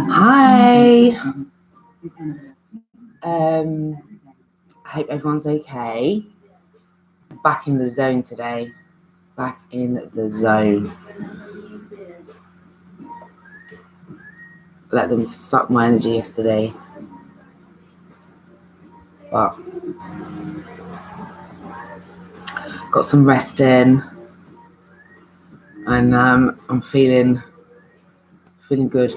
Hi. I hope everyone's okay. Back in the zone today. Back in the zone. Let them suck my energy yesterday. But got some rest in. And I'm feeling good.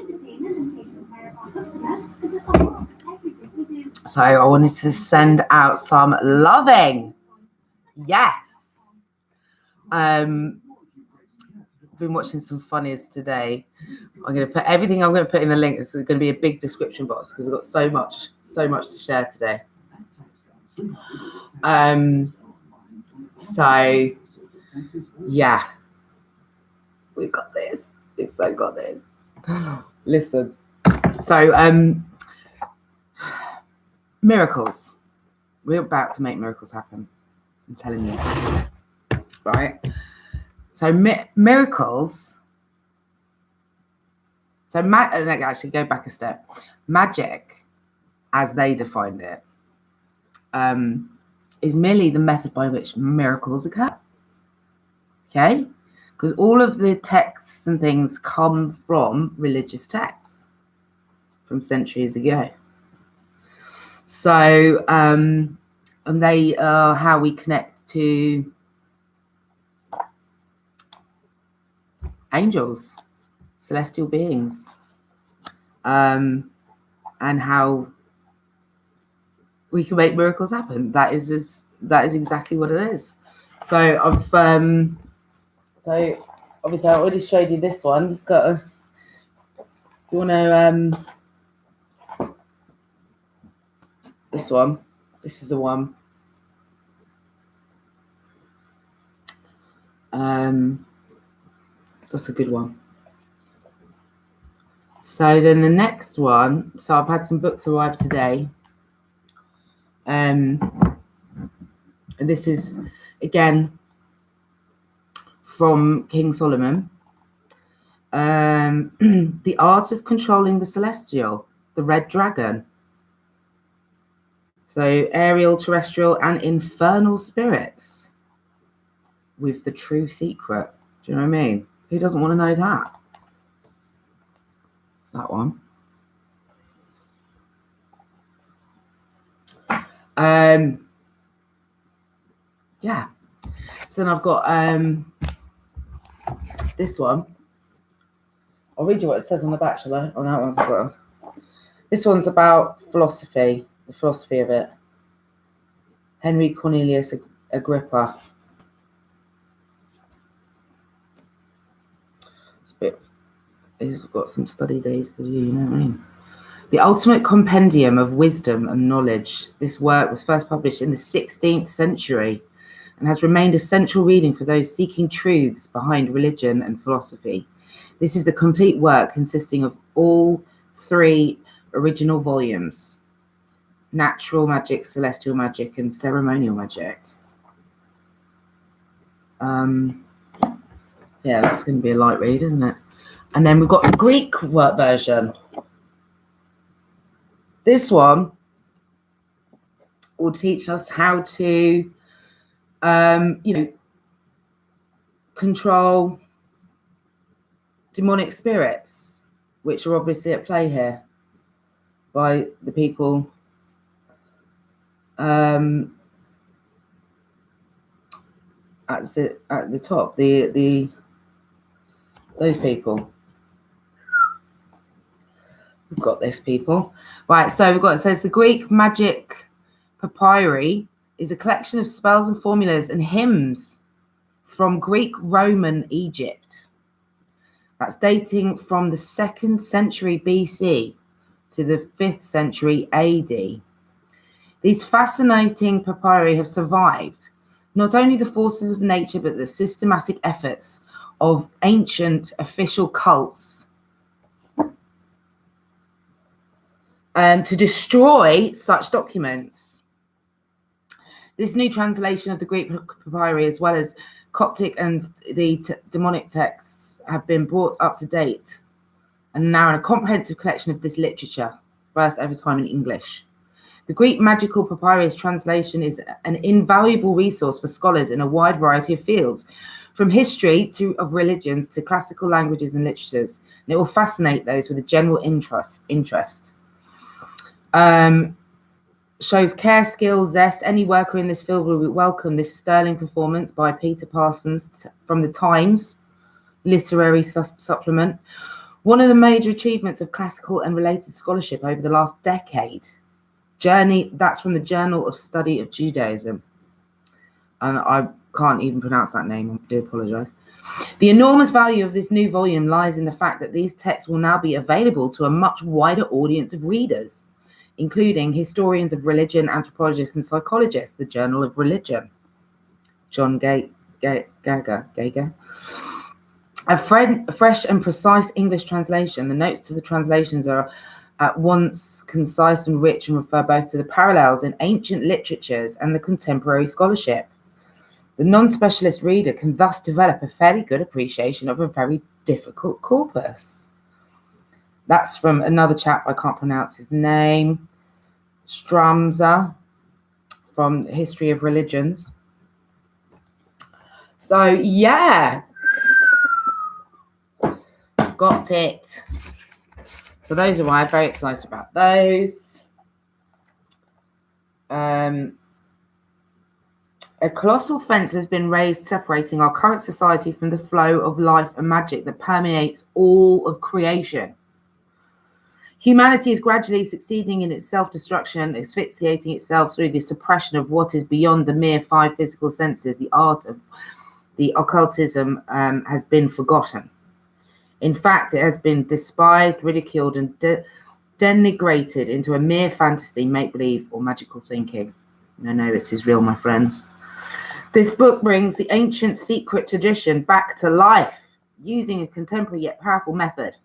So I wanted to send out some loving. Yes. Been watching some funnies today. I'm going to put everything I'm going to put in the link. It's going to be a big description box because I've got so much to share today. So yeah, we got this. We've so got this. Listen. So miracles. We're about to make miracles happen. I'm telling you. Right? So miracles. So actually go back a step. Magic, as they defined it, is merely the method by which miracles occur. Okay? Because all of the texts and things come from religious texts from centuries ago. So, and they are how we connect to angels, celestial beings, and how we can make miracles happen. That is exactly what it is. So I've so obviously I already showed you this one. You've got to, you want to this one. This is the one. That's a good one. So then the next one. So I've had some books arrive today. And this is again from King Solomon. The Art of Controlling the Celestial, the Red Dragon. So aerial, terrestrial, and infernal spirits with the true secret. Do you know what I mean? Who doesn't want to know that? It's that one. Yeah. So then I've got this one. I'll read you what it says on the back, shall I? On that one's got. This one's about philosophy, the philosophy of it. Henry Cornelius Agrippa. He's got some study days to do, you know what I mean? The Ultimate Compendium of Wisdom and Knowledge. This work was first published in the 16th century and has remained a central reading for those seeking truths behind religion and philosophy. This is the complete work consisting of all three original volumes: natural magic, celestial magic, and ceremonial magic. Yeah, that's going to be a light read, isn't it? And then we've got the Greek work version. This one will teach us how to, control demonic spirits, which are obviously at play here by the people at the top, those people. We've got this, people. Right, so it says the Greek magic papyri is a collection of spells and formulas and hymns from Greek, Roman, Egypt. That's dating from the 2nd century BC to the 5th century AD. These fascinating papyri have survived not only the forces of nature, but the systematic efforts of ancient official cults to destroy such documents. This new translation of the Greek papyri, as well as Coptic and the demonic texts, have been brought up to date and now in a comprehensive collection of this literature, first ever time in English. The Greek Magical Papyrus translation is an invaluable resource for scholars in a wide variety of fields, from history of religions to classical languages and literatures, and it will fascinate those with a general interest. Shows care, skill, zest. Any worker in this field will welcome this sterling performance by Peter Parsons from the Times Literary Supplement. One of the major achievements of classical and related scholarship over the last decade. That's from the Journal of Study of Judaism. And I can't even pronounce that name, I do apologize. The enormous value of this new volume lies in the fact that these texts will now be available to a much wider audience of readers, including historians of religion, anthropologists, and psychologists, the Journal of Religion. John Gager. A fresh and precise English translation. The notes to the translations are at once concise and rich and refer both to the parallels in ancient literatures and the contemporary scholarship. The non-specialist reader can thus develop a fairly good appreciation of a very difficult corpus. That's from another chap, I can't pronounce his name, Stramza, from History of Religions. So, yeah. Got it. So those are why I'm very excited about those. A colossal fence has been raised separating our current society from the flow of life and magic that permeates all of creation. Humanity is gradually succeeding in its self-destruction, asphyxiating itself through the suppression of what is beyond the mere five physical senses. The art of the occultism has been forgotten. In fact, it has been despised, ridiculed, and denigrated into a mere fantasy, make-believe, or magical thinking. No, this is real, my friends. This book brings the ancient secret tradition back to life using a contemporary yet powerful method.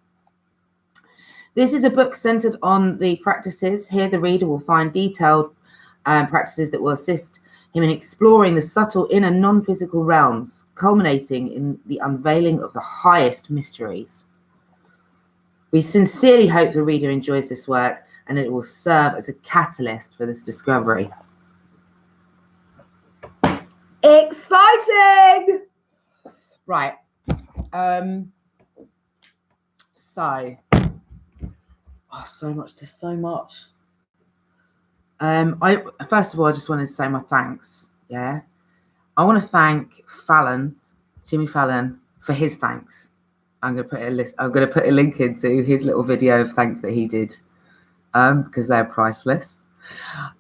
This is a book centered on the practices. Here, the reader will find detailed practices that will assist him in exploring the subtle inner non-physical realms, culminating in the unveiling of the highest mysteries. We sincerely hope the reader enjoys this work and that it will serve as a catalyst for this discovery. Exciting! Right. So much. There's so much. I first of all, I just wanted to say my thanks. Yeah, I want to thank Jimmy Fallon, for his thanks. I'm going to put a link into his little video of thanks that he did, because they're priceless.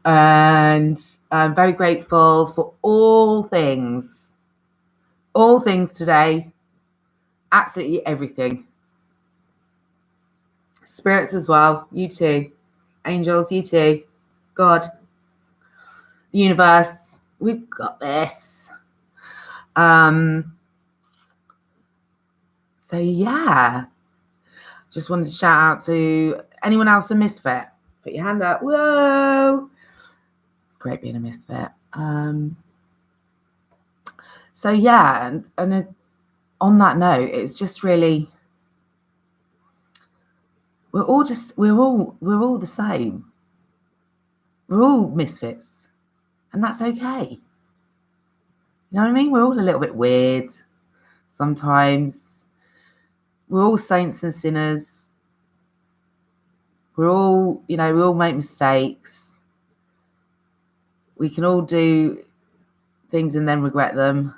And I'm very grateful for all things today, absolutely everything. Spirits as well, you too. Angels, you too. God, the universe, we've got this. So yeah, just wanted to shout out to anyone else a misfit. Put your hand up. Whoa, it's great being a misfit. So yeah, and on that note, it's just really, we're all the same. We're all misfits, and that's okay. You know what I mean? We're all a little bit weird sometimes. We're all saints and sinners. We all make mistakes. We can all do things and then regret them.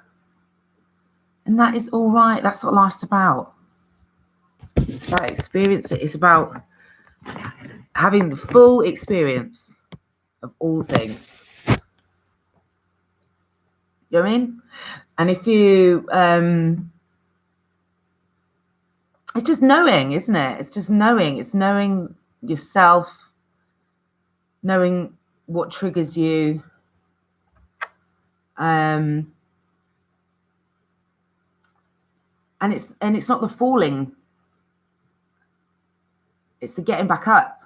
And that is all right. That's what life's about. It's about experience. It's about having the full experience of all things. You know what I mean? And if you, it's just knowing, isn't it? It's just knowing. It's knowing yourself, knowing what triggers you. And it's not the falling. It's the getting back up.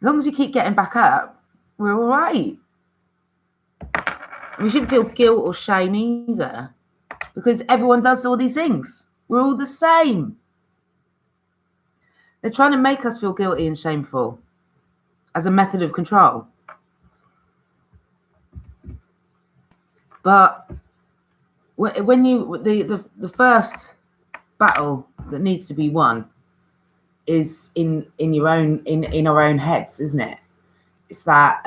As long as we keep getting back up, we're all right. We shouldn't feel guilt or shame either. because everyone does all these things. We're all the same. They're trying to make us feel guilty and shameful as a method of control. But when the first battle that needs to be won is in our own heads, isn't it? It's that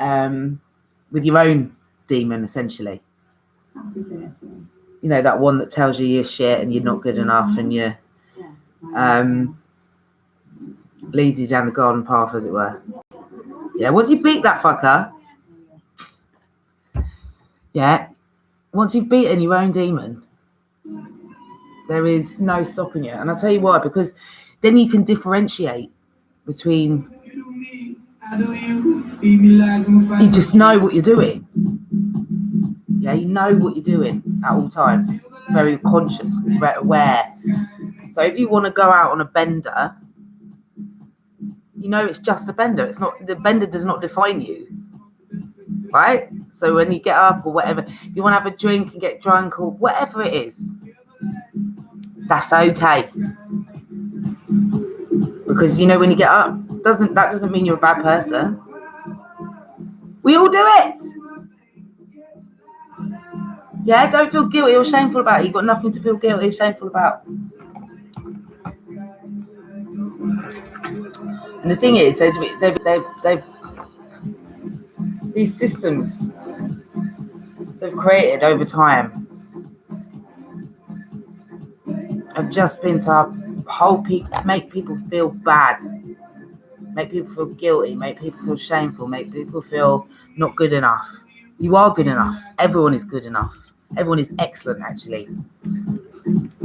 with your own demon, essentially. You know, that one that tells you you're shit and you're not good enough, and you leads you down the garden path, as it were. Yeah, once you beat that fucker, yeah, once you've beaten your own demon, there is no stopping you. And I'll tell you why, because then you can differentiate between, you just know what you're doing. Yeah, you know what you're doing at all times. Very conscious, very aware. So if you want to go out on a bender, you know it's just a bender. It's not, the bender does not define you. Right? So when you get up or whatever, if you want to have a drink and get drunk or whatever it is, that's okay. Because you know when you get up, that doesn't mean you're a bad person. We all do it. Yeah, don't feel guilty or shameful about it. You've got nothing to feel guilty or shameful about. And the thing is, they've these systems they've created over time have just been to make people feel bad, make people feel guilty, make people feel shameful, make people feel not good enough. You are good enough. Everyone is good enough. Everyone is excellent, actually.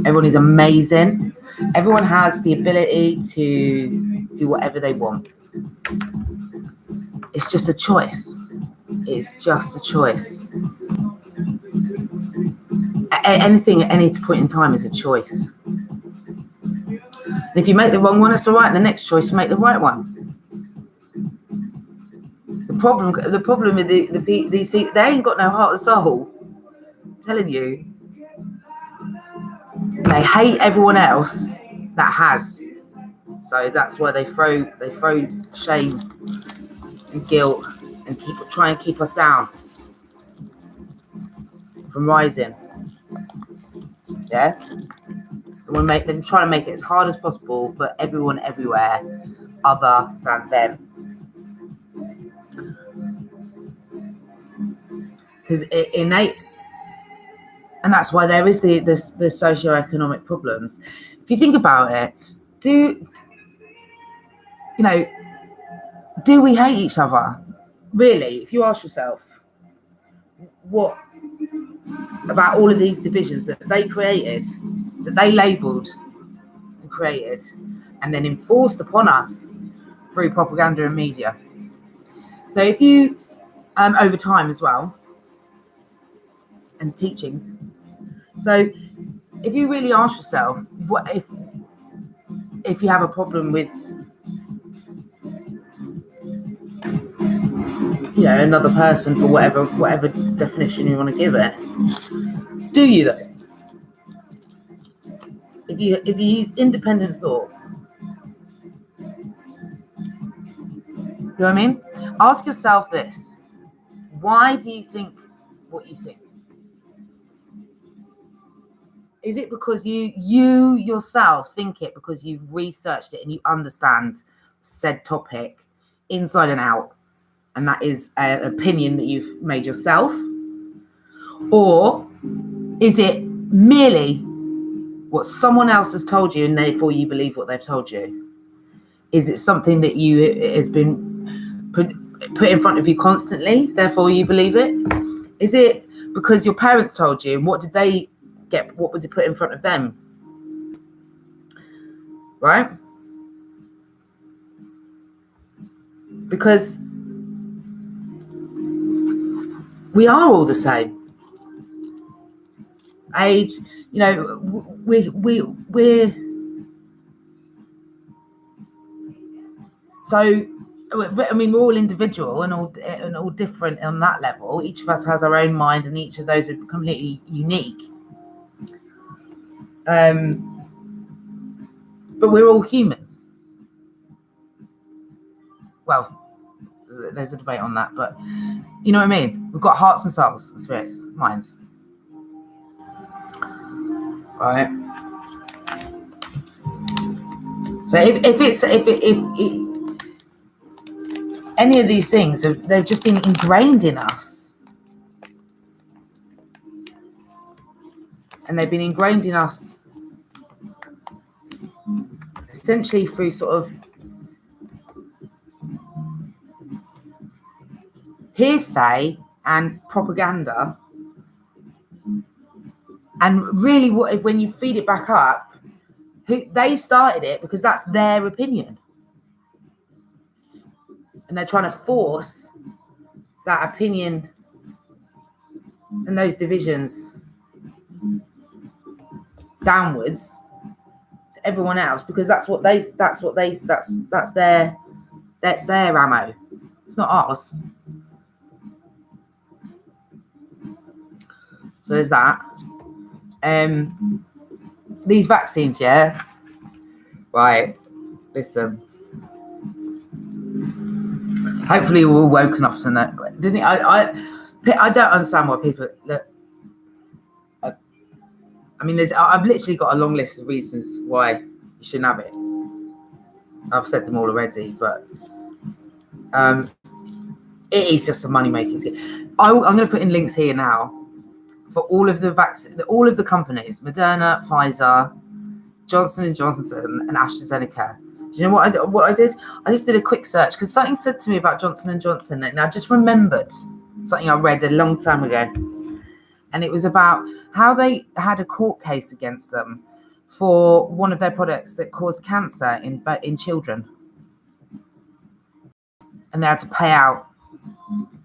Everyone is amazing. Everyone has the ability to do whatever they want. It's just a choice. It's just a choice. Anything at any point in time is a choice. And if you make the wrong one, that's all right. And the next choice, you make the right one. The problem with these people, they ain't got no heart or soul. I'm telling you, they hate everyone else that has. So that's why they throw shame and guilt and try and keep us down from rising. Yeah, and try to make it as hard as possible for everyone everywhere other than them. Because innate, and that's why there is the socioeconomic problems. If you think about it, do we hate each other? Really? If you ask yourself, what about all of these divisions that they created, that they labelled and created, and then enforced upon us through propaganda and media? So if you, over time as well, and teachings. So if you really ask yourself, what if you have a problem with another person, for whatever definition you want to give it, do you though? If you use independent thought, you know what I mean? Ask yourself this: why do you think what you think? Is it because you yourself think it because you've researched it and you understand said topic inside and out, and that is an opinion that you've made yourself? Or is it merely what someone else has told you and therefore you believe what they've told you? Is it something that has been put in front of you constantly, therefore you believe it? Is it because your parents told you, and what did they get? What was it put in front of them? Right? Because we are all the same. Age, we're so. I mean, we're all individual and all different on that level. Each of us has our own mind, and each of those are completely unique. But we're all humans. Well, there's a debate on that, but you know what I mean? We've got hearts and souls, spirits, minds. Right. So if any of these things, they've just been ingrained in us. And they've been ingrained in us essentially through sort of hearsay and propaganda. And really, when you feed it back up, they started it because that's their opinion. And they're trying to force that opinion and those divisions downwards to everyone else, because that's their ammo. It's not ours. So there's that. These vaccines, yeah. Right. Listen. Hopefully we're all woken up to that. I don't understand why people look. I mean, I've literally got a long list of reasons why you shouldn't have it. I've said them all already, but it is just a money-making scheme. I'm going to put in links here now for all of the all of the companies: Moderna, Pfizer, Johnson & Johnson, and AstraZeneca. Do you know what I did? I just did a quick search because something said to me about Johnson & Johnson, and I just remembered something I read a long time ago. And it was about how they had a court case against them for one of their products that caused cancer in children. And they had to pay out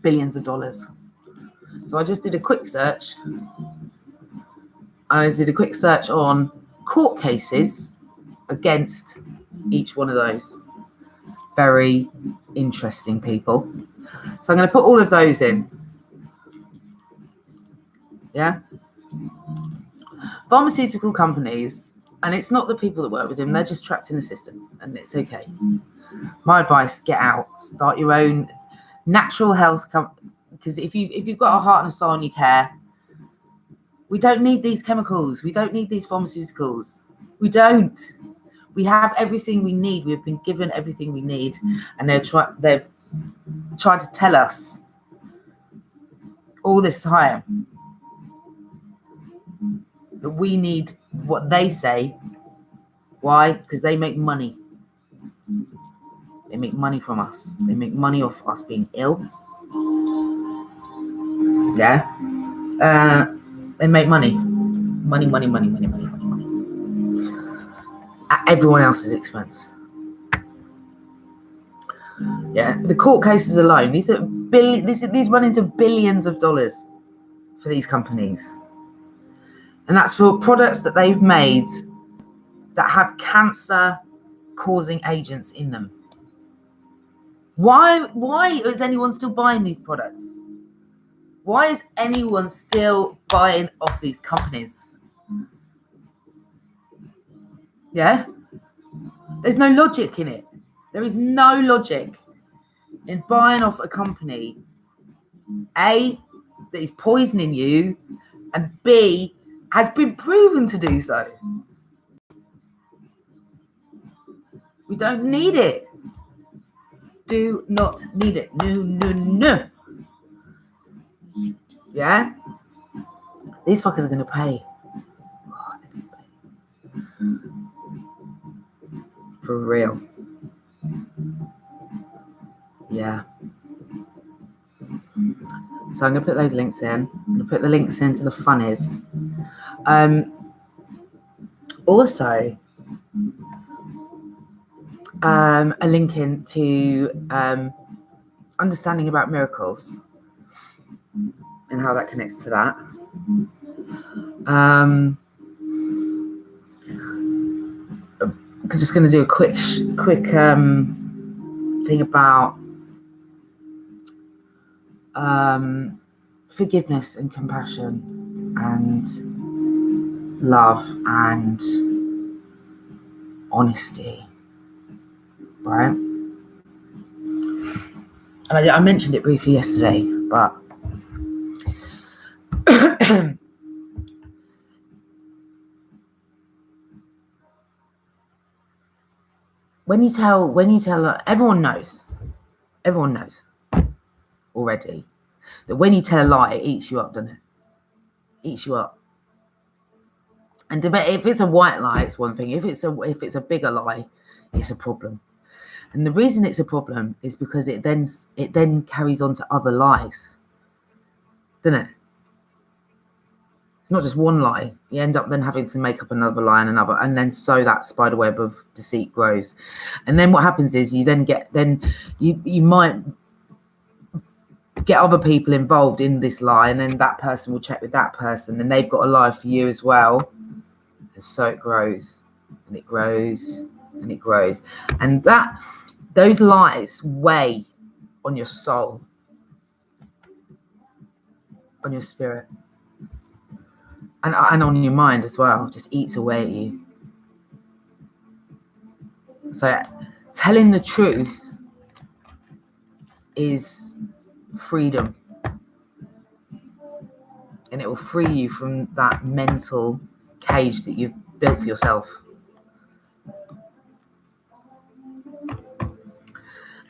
billions of dollars. So I just did a quick search. I did a quick search on court cases against each one of those. Very interesting, people. So I'm going to put all of those in. Yeah. Pharmaceutical companies, and it's not the people that work with them, they're just trapped in the system, and it's okay. My advice: get out, start your own natural health company, because if you've got a heart and a soul and you care, we don't need these chemicals, we don't need these pharmaceuticals, we don't. We have everything we need. We've been given everything we need, and they've tried to tell us all this time that we need what they say. Why? Because they make money. They make money from us. They make money off us being ill. Yeah. They make money. Money. At everyone else's expense. Yeah. The court cases alone, these run into billions of dollars for these companies. And that's for products that they've made that have cancer-causing agents in them. Why is anyone still buying these products? Why is anyone still buying off these companies? Yeah? There's no logic in it. There is no logic in buying off a company, A, that is poisoning you, and B, has been proven to do so. We don't need it. Do not need it. No. Yeah? These fuckers are going to pay. For real. Yeah. So I'm going to put those links in. I'm going to put the links into the funnies. Also, a link into understanding about miracles and how that connects to that. I'm just going to do a quick thing about forgiveness and compassion and love and honesty, right? And I mentioned it briefly yesterday, but when you tell, everyone knows already that when you tell a lie, it eats you up, doesn't it? Eats you up. And if it's a white lie, it's one thing. If it's a bigger lie, it's a problem. And the reason it's a problem is because it then carries on to other lies, doesn't it? It's not just one lie. You end up then having to make up another lie and another, and then so that spider web of deceit grows. And then what happens is you might get other people involved in this lie, and then that person will check with that person, and they've got a lie for you as well. And so it grows and it grows and it grows. And those lies weigh on your soul, on your spirit, and on your mind as well. Just eats away at you. So telling the truth is freedom, and it will free you from that mental cage that you've built for yourself.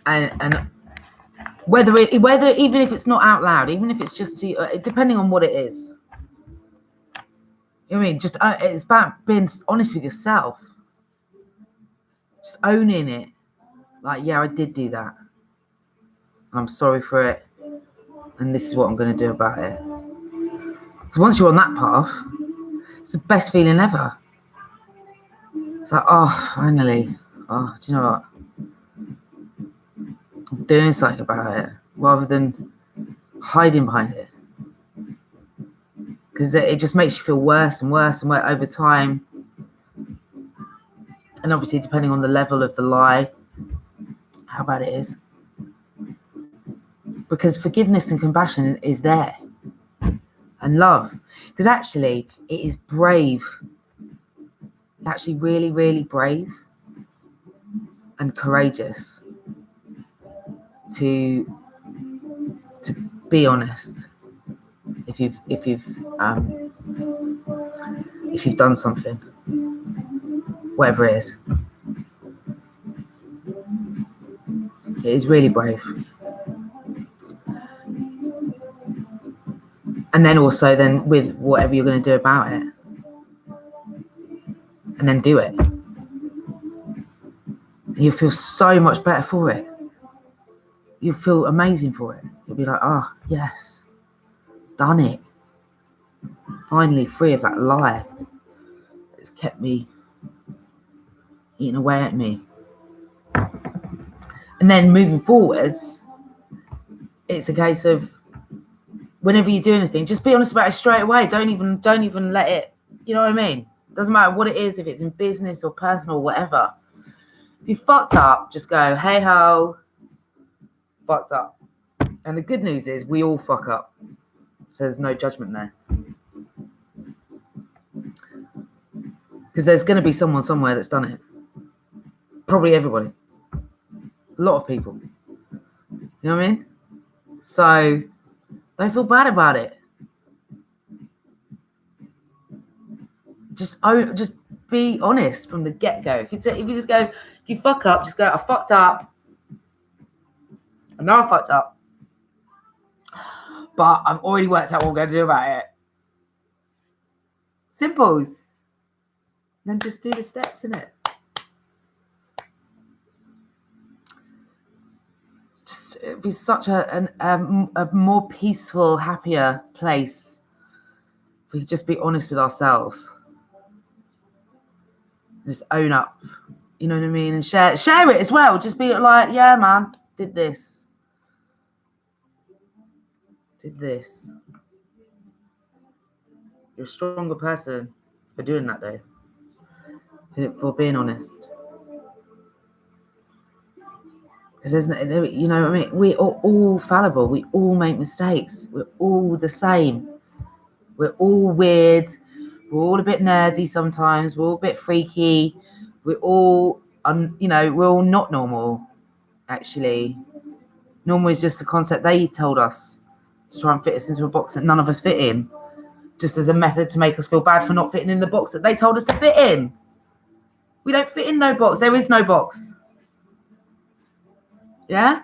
And whether even if it's not out loud, even if it's just depending on what it is, you know what I mean, just it's about being honest with yourself, just owning it, like, yeah, I did do that, I'm sorry for it, and this is what I'm going to do about it. Because once you're on that path, it's the best feeling ever. It's like, oh, finally, do you know what, I'm doing something about it, rather than hiding behind it, because it just makes you feel worse and worse and worse over time. And obviously, depending on the level of the lie, how bad it is. Because forgiveness and compassion is there, and love. Because actually, it is brave. Actually, really, really brave and courageous to be honest. If you've done something, whatever it is, it is really brave. And then also with whatever you're going to do about it, and then do it, you'll feel so much better for it. You'll feel amazing for it. You'll be like, oh yes, done it. Finally free of that lie that's kept me eating away at me. And then moving forwards, it's a case of whenever you do anything, just be honest about it straight away. Don't even let it, you know what I mean? Doesn't matter what it is, if it's in business or personal or whatever. If you fucked up, just go, hey ho, fucked up. And the good news is we all fuck up. So there's no judgment there. Because there's going to be someone somewhere that's done it. Probably everybody. A lot of people. You know what I mean? So don't feel bad about it. Just be honest from the get-go. If you fuck up, just go, I fucked up. I know I fucked up. But I've already worked out what we're going to do about it. Simples. Then just do the steps, innit? It'd be such a more peaceful, happier place if we could just be honest with ourselves. Just own up, you know what I mean? And share it as well. Just be like, yeah, man, did this. You're a stronger person for doing that, though. For being honest. Because you know what I mean? We are all fallible. We all make mistakes. We're all the same. We're all weird. We're all a bit nerdy sometimes. We're all a bit freaky. We're all, we're all not normal, actually. Normal is just a concept they told us to try and fit us into a box that none of us fit in, just as a method to make us feel bad for not fitting in the box that they told us to fit in. We don't fit in no box. There is no box. Yeah?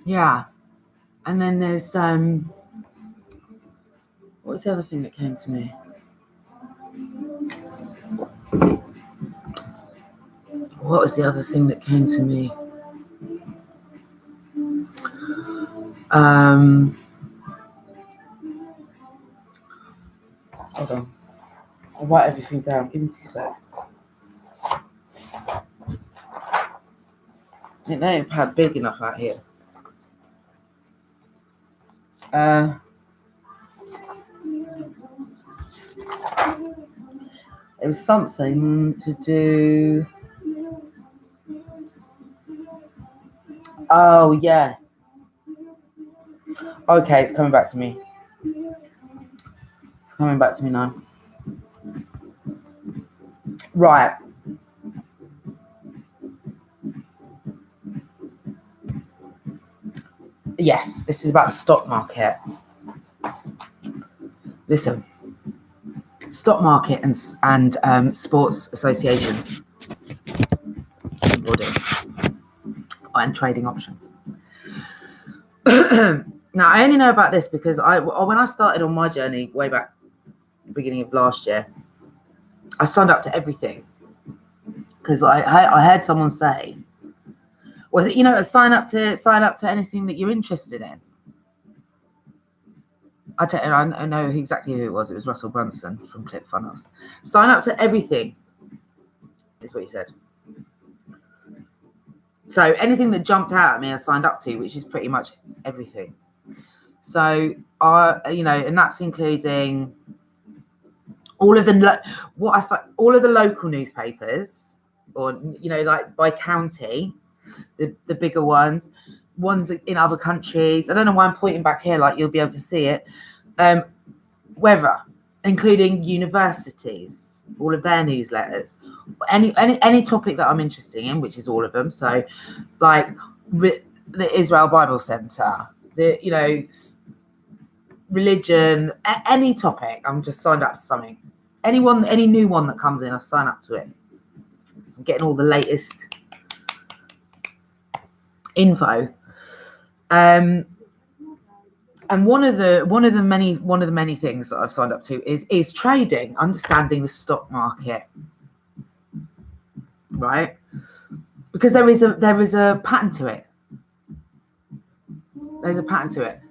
Yeah. And then there's what was the other thing that came to me? What was the other thing that came to me? Hold on. I'll write everything down. Give me 2 seconds. It ain't had big enough out here. It was something to do. Oh, yeah. Okay, it's coming back to me. It's coming back to me now. Right. Yes, this is about the stock market. Listen, stock market and sports associations and trading options. Now, I only know about this because when I started on my journey way back beginning of last year, I signed up to everything because I heard someone say, was it, sign up to anything that you're interested in. I know exactly who it was. It was Russell Brunson from ClickFunnels. Sign up to everything is what he said. So anything that jumped out at me, I signed up to, which is pretty much everything. So and that's including all of the local newspapers, or like by county, the bigger ones in other countries. I don't know why I'm pointing back here, like you'll be able to see it. Weather, including universities, all of their newsletters, any topic that I'm interested in, which is all of them. So, like the Israel Bible Center, religion, any topic. I'm just signed up to something. Any new one that comes in, I sign up to it. I'm getting all the latest info. And one of the many things that I've signed up to is trading, understanding the stock market, right? Because there is a pattern to it. There's a pattern to it.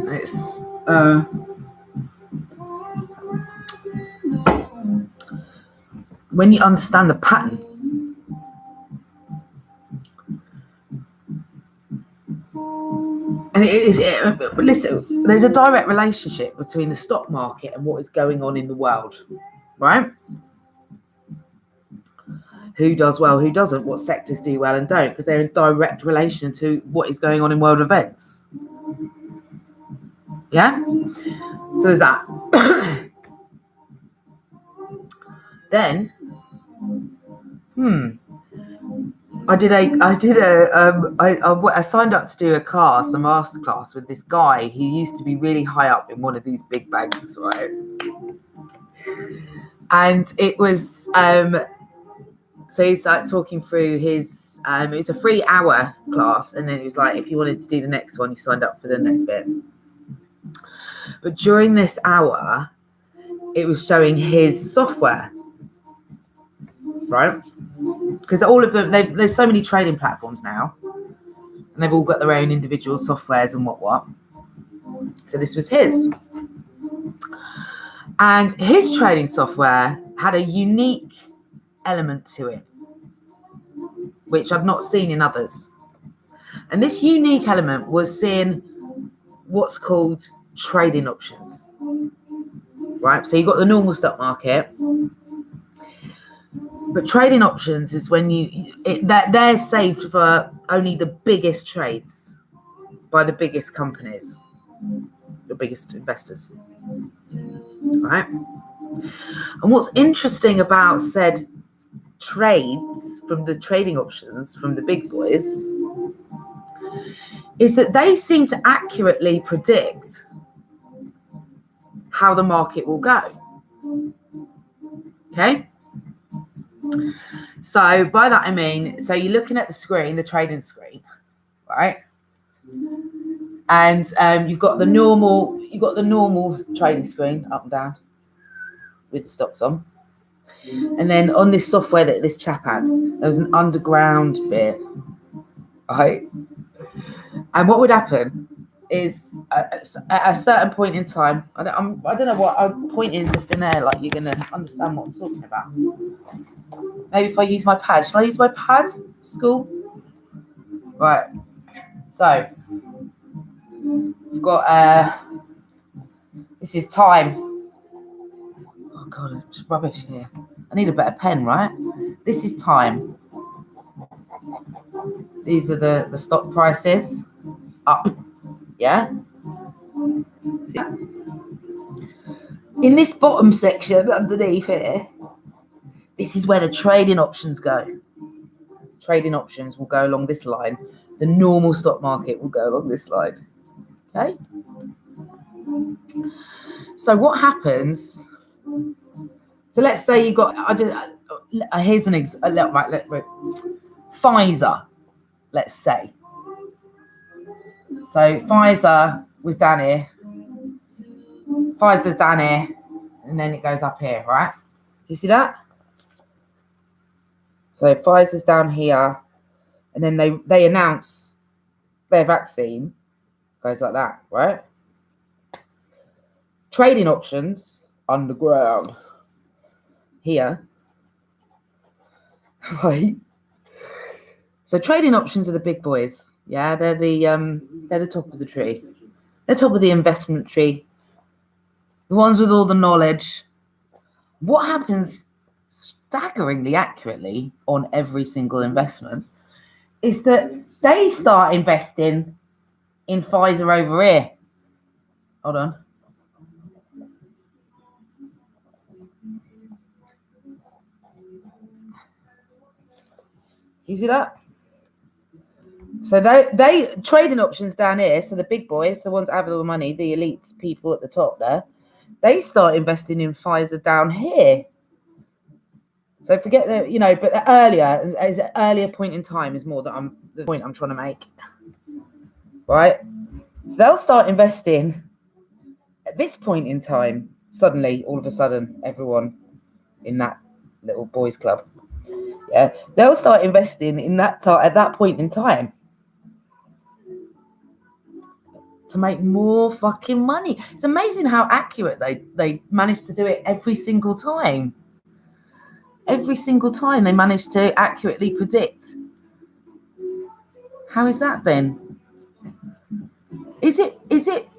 It's when you understand the pattern, and listen, there's a direct relationship between the stock market and what is going on in the world, right? Who does well, who doesn't, what sectors do well and don't, because they're in direct relation to what is going on in world events. Yeah? So there's that. Then, I signed up to do a masterclass with this guy who used to be really high up in one of these big banks, right? And it was, so he started talking through his, it was a 3-hour class, and then it was like, if you wanted to do the next one, you signed up for the next bit. But during this hour, it was showing his software, right? Because all of them, there's so many trading platforms now, and they've all got their own individual softwares and what. So this was his. And his trading software had a unique element to it, which I've not seen in others. And this unique element was seeing what's called trading options, right? So you've got the normal stock market. But trading options is when they're saved for only the biggest trades by the biggest companies, the biggest investors, right? And what's interesting about said trades from the trading options from the big boys is that they seem to accurately predict how the market will go. Okay? So by that I mean, so you're looking at the screen, the trading screen, right? And you've got the normal trading screen up and down with the stocks on. And then on this software that this chap had, there was an underground bit, right? And what would happen is at a certain point in time, I don't know what I'm pointing to thin air, like you're going to understand what I'm talking about. Maybe if I use my pad. Shall I use my pad? School? Right. So, we've got, this is time. Oh, God, it's rubbish here. I need a better pen, right? This is time. These are the stock prices. Up. Yeah? See? In this bottom section underneath here, this is where the trading options go. Trading options will go along this line. The normal stock market will go along this line. Okay? So what happens? So let's say you got, here's an example, right, Pfizer, let's say. So Pfizer was down here. Pfizer's down here, and then it goes up here, right? You see that? So Pfizer's down here, and then they announce their vaccine, goes like that, right? Trading options underground here, right? So trading options are the big boys, yeah. They're the top of the tree. They're top of the investment tree. The ones with all the knowledge. What happens staggeringly accurately on every single investment is that they start investing in Pfizer over here. Hold on. You see that? So they trading options down here. So the big boys, the ones that have all the money, the elite people at the top there, they start investing in Pfizer down here. So forget that, but the earlier point in time is more the point I'm trying to make. Right? So they'll start investing at this point in time. Suddenly, all of a sudden, everyone in that little boys club, yeah, they'll start investing in at that point in time to make more fucking money. It's amazing how accurate they manage to do it every single time. Every single time they manage to accurately predict. How is that then? Is it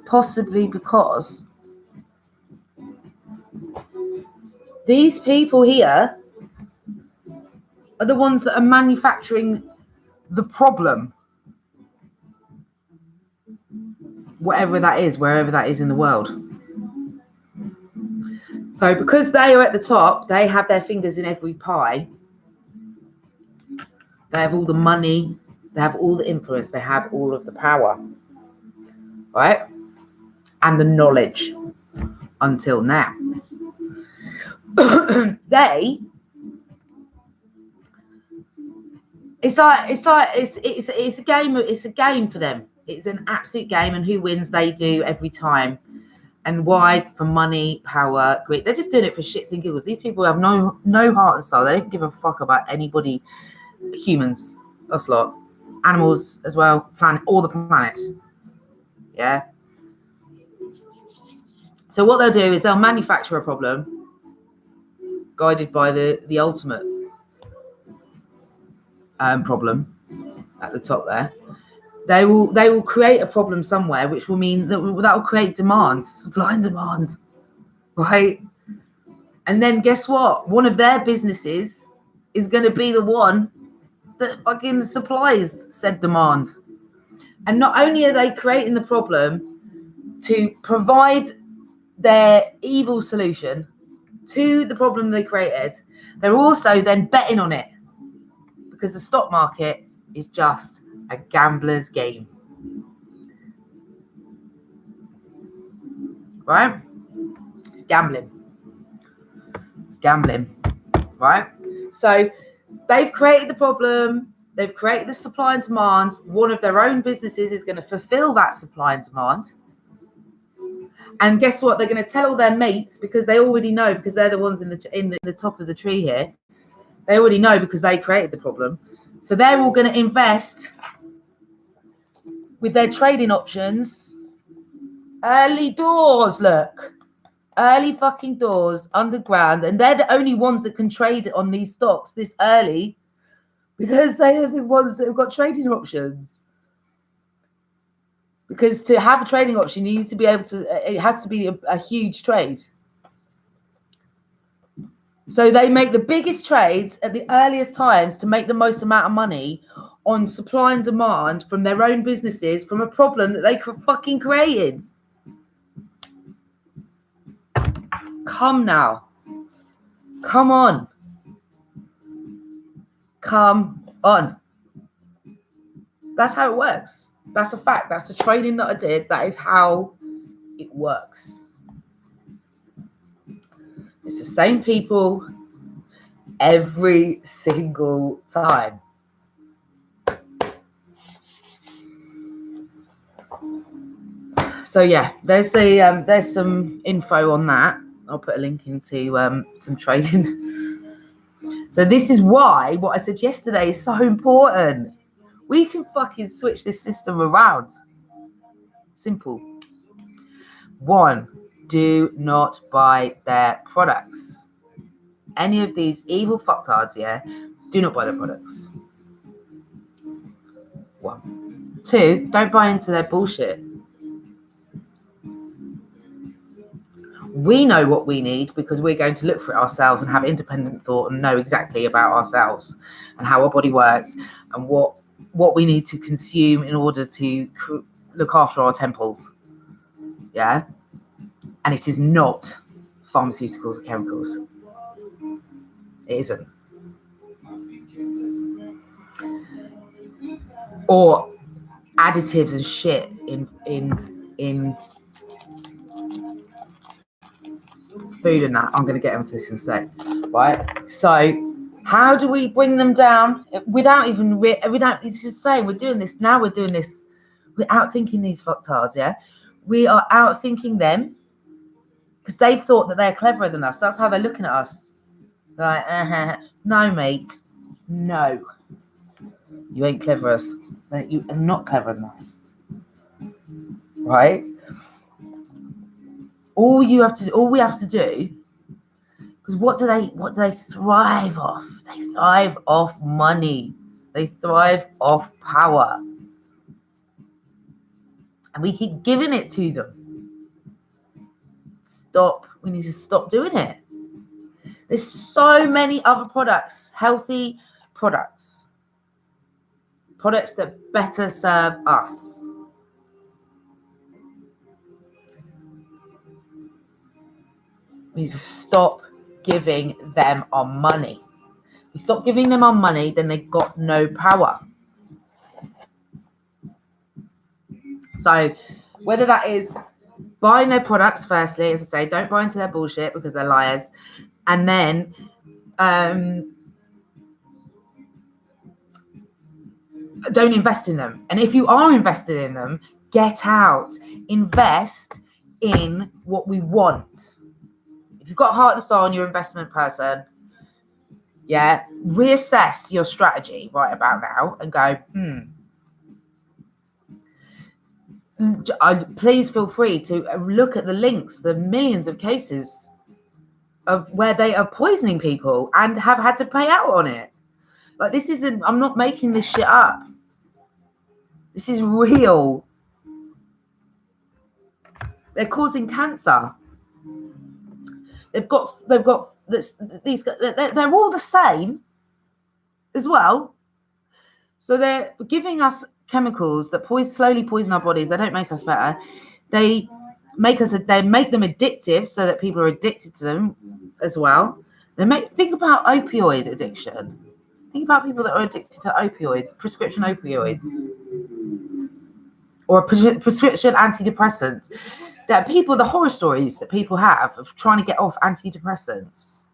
possibly because these people here are the ones that are manufacturing the problem? Whatever that is, wherever that is in the world. So because they are at the top, they have their fingers in every pie. They have all the money, they have all the influence, they have all of the power, right? And the knowledge until now. It's a game for them. It's an absolute game, and who wins, they do every time. And why? For money, power, greed. They're just doing it for shits and giggles. These people have no heart and soul. They don't give a fuck about anybody. Humans, us lot, animals as well, all the planets. Yeah. So what they'll do is they'll manufacture a problem, guided by the ultimate problem at the top there. They will create a problem somewhere, which will mean that will create demand, supply and demand, right? And then guess what? One of their businesses is going to be the one that fucking supplies said demand. And not only are they creating the problem to provide their evil solution to the problem they created, they're also then betting on it, because the stock market is just a gambler's game. Right? It's gambling. It's gambling. Right? So they've created the problem. They've created the supply and demand. One of their own businesses is going to fulfill that supply and demand. And guess what? They're going to tell all their mates, because they already know, because they're the ones in the top of the tree here. They already know because they created the problem. So they're all going to invest with their trading options. Early doors, look. Early fucking doors, underground. And they're the only ones that can trade on these stocks this early, because they are the ones that have got trading options. Because to have a trading option, you need to be able to, it has to be a huge trade. So they make the biggest trades at the earliest times to make the most amount of money on supply and demand from their own businesses, from a problem that they fucking created. Come now. Come on. Come on. That's how it works. That's a fact. That's the training that I did. That is how it works. It's the same people every single time. So yeah, there's some info on that. I'll put a link into some trading. So this is why what I said yesterday is so important. We can fucking switch this system around. Simple. 1, do not buy their products. Any of these evil fucktards, yeah, do not buy their products. 1. 2, don't buy into their bullshit. We know what we need, because we're going to look for it ourselves and have independent thought and know exactly about ourselves and how our body works and what we need to consume in order to look after our temples. Yeah? And it is not pharmaceuticals or chemicals. It isn't. Or additives and shit in food and that. I'm going to get into this in a sec. Right? So how do we bring them down without it's just saying we're doing this now, we're outthinking these fucktards, yeah? We are outthinking them because they've thought that they're cleverer than us. That's how they're looking at us. Like, no, mate. No. You ain't clever as us. You are not clever than us. Right? All we have to do, because what do they thrive off? They thrive off money. They thrive off power. And we keep giving it to them. Stop. We need to stop doing it. There's so many other products, healthy products that better serve us. We need to stop giving them our money. We stop giving them our money, then they've got no power. So whether that is buying their products, firstly, as I say, don't buy into their bullshit because they're liars. And then don't invest in them. And if you are invested in them, get out. Invest in what we want. If you've got heart and soul and you're an investment person, yeah, reassess your strategy right about now and go, please feel free to look at the links, the millions of cases of where they are poisoning people and have had to pay out on it. Like, this isn't, I'm not making this shit up. This is real. They're causing cancer. They've got these, they're all the same. as well. So they're giving us chemicals that slowly poison our bodies. They don't make us better. They make them addictive so that people are addicted to them as well. Think about opioid addiction. Think about people that are addicted to prescription opioids, or prescription antidepressants. That people, the horror stories that people have of trying to get off antidepressants,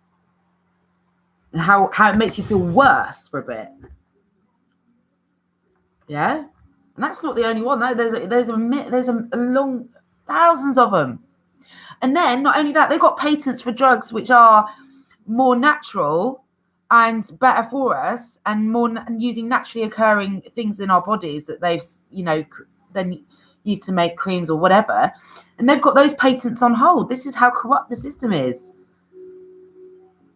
and how it makes you feel worse for a bit. Yeah, and that's not the only one. There's a long thousands of them. And then not only that, they've got patents for drugs which are more natural and better for us, and more using naturally occurring things in our bodies that they've then used to make creams or whatever, and they've got those patents on hold. This is how corrupt the system is.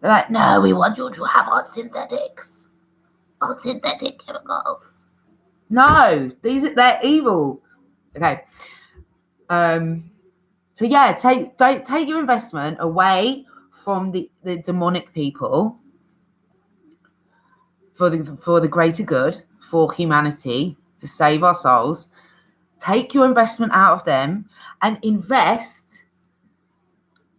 They're like, no, we want you to have our synthetic chemicals. No, they're evil. Okay. So yeah, take your investment away from the demonic people for the greater good, for humanity, to save our souls. Take your investment out of them and invest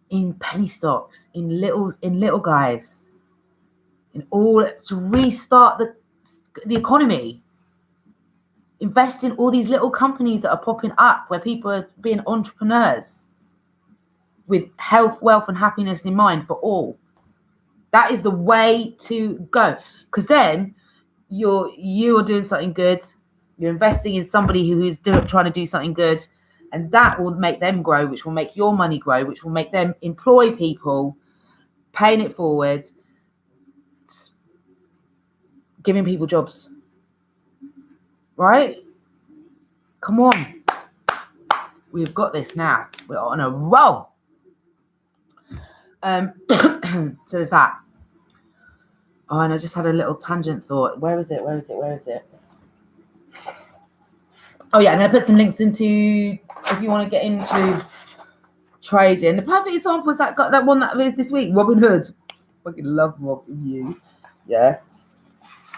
in penny stocks, in little guys, to restart the economy. Invest in all these little companies that are popping up where people are being entrepreneurs with health, wealth, and happiness in mind for all. That is the way to go, because then you are doing something good. You're investing in somebody who is trying to do something good, and that will make them grow, which will make your money grow, which will make them employ people, paying it forward, giving people jobs. Right? Come on. We've got this now. We're on a roll. So there's that. Oh, and I just had a little tangent thought. Where is it? Oh yeah, I'm going to put some links into, if you want to get into trading. The perfect example is that one that was this week, Robinhood. Fucking love Robinhood. Yeah.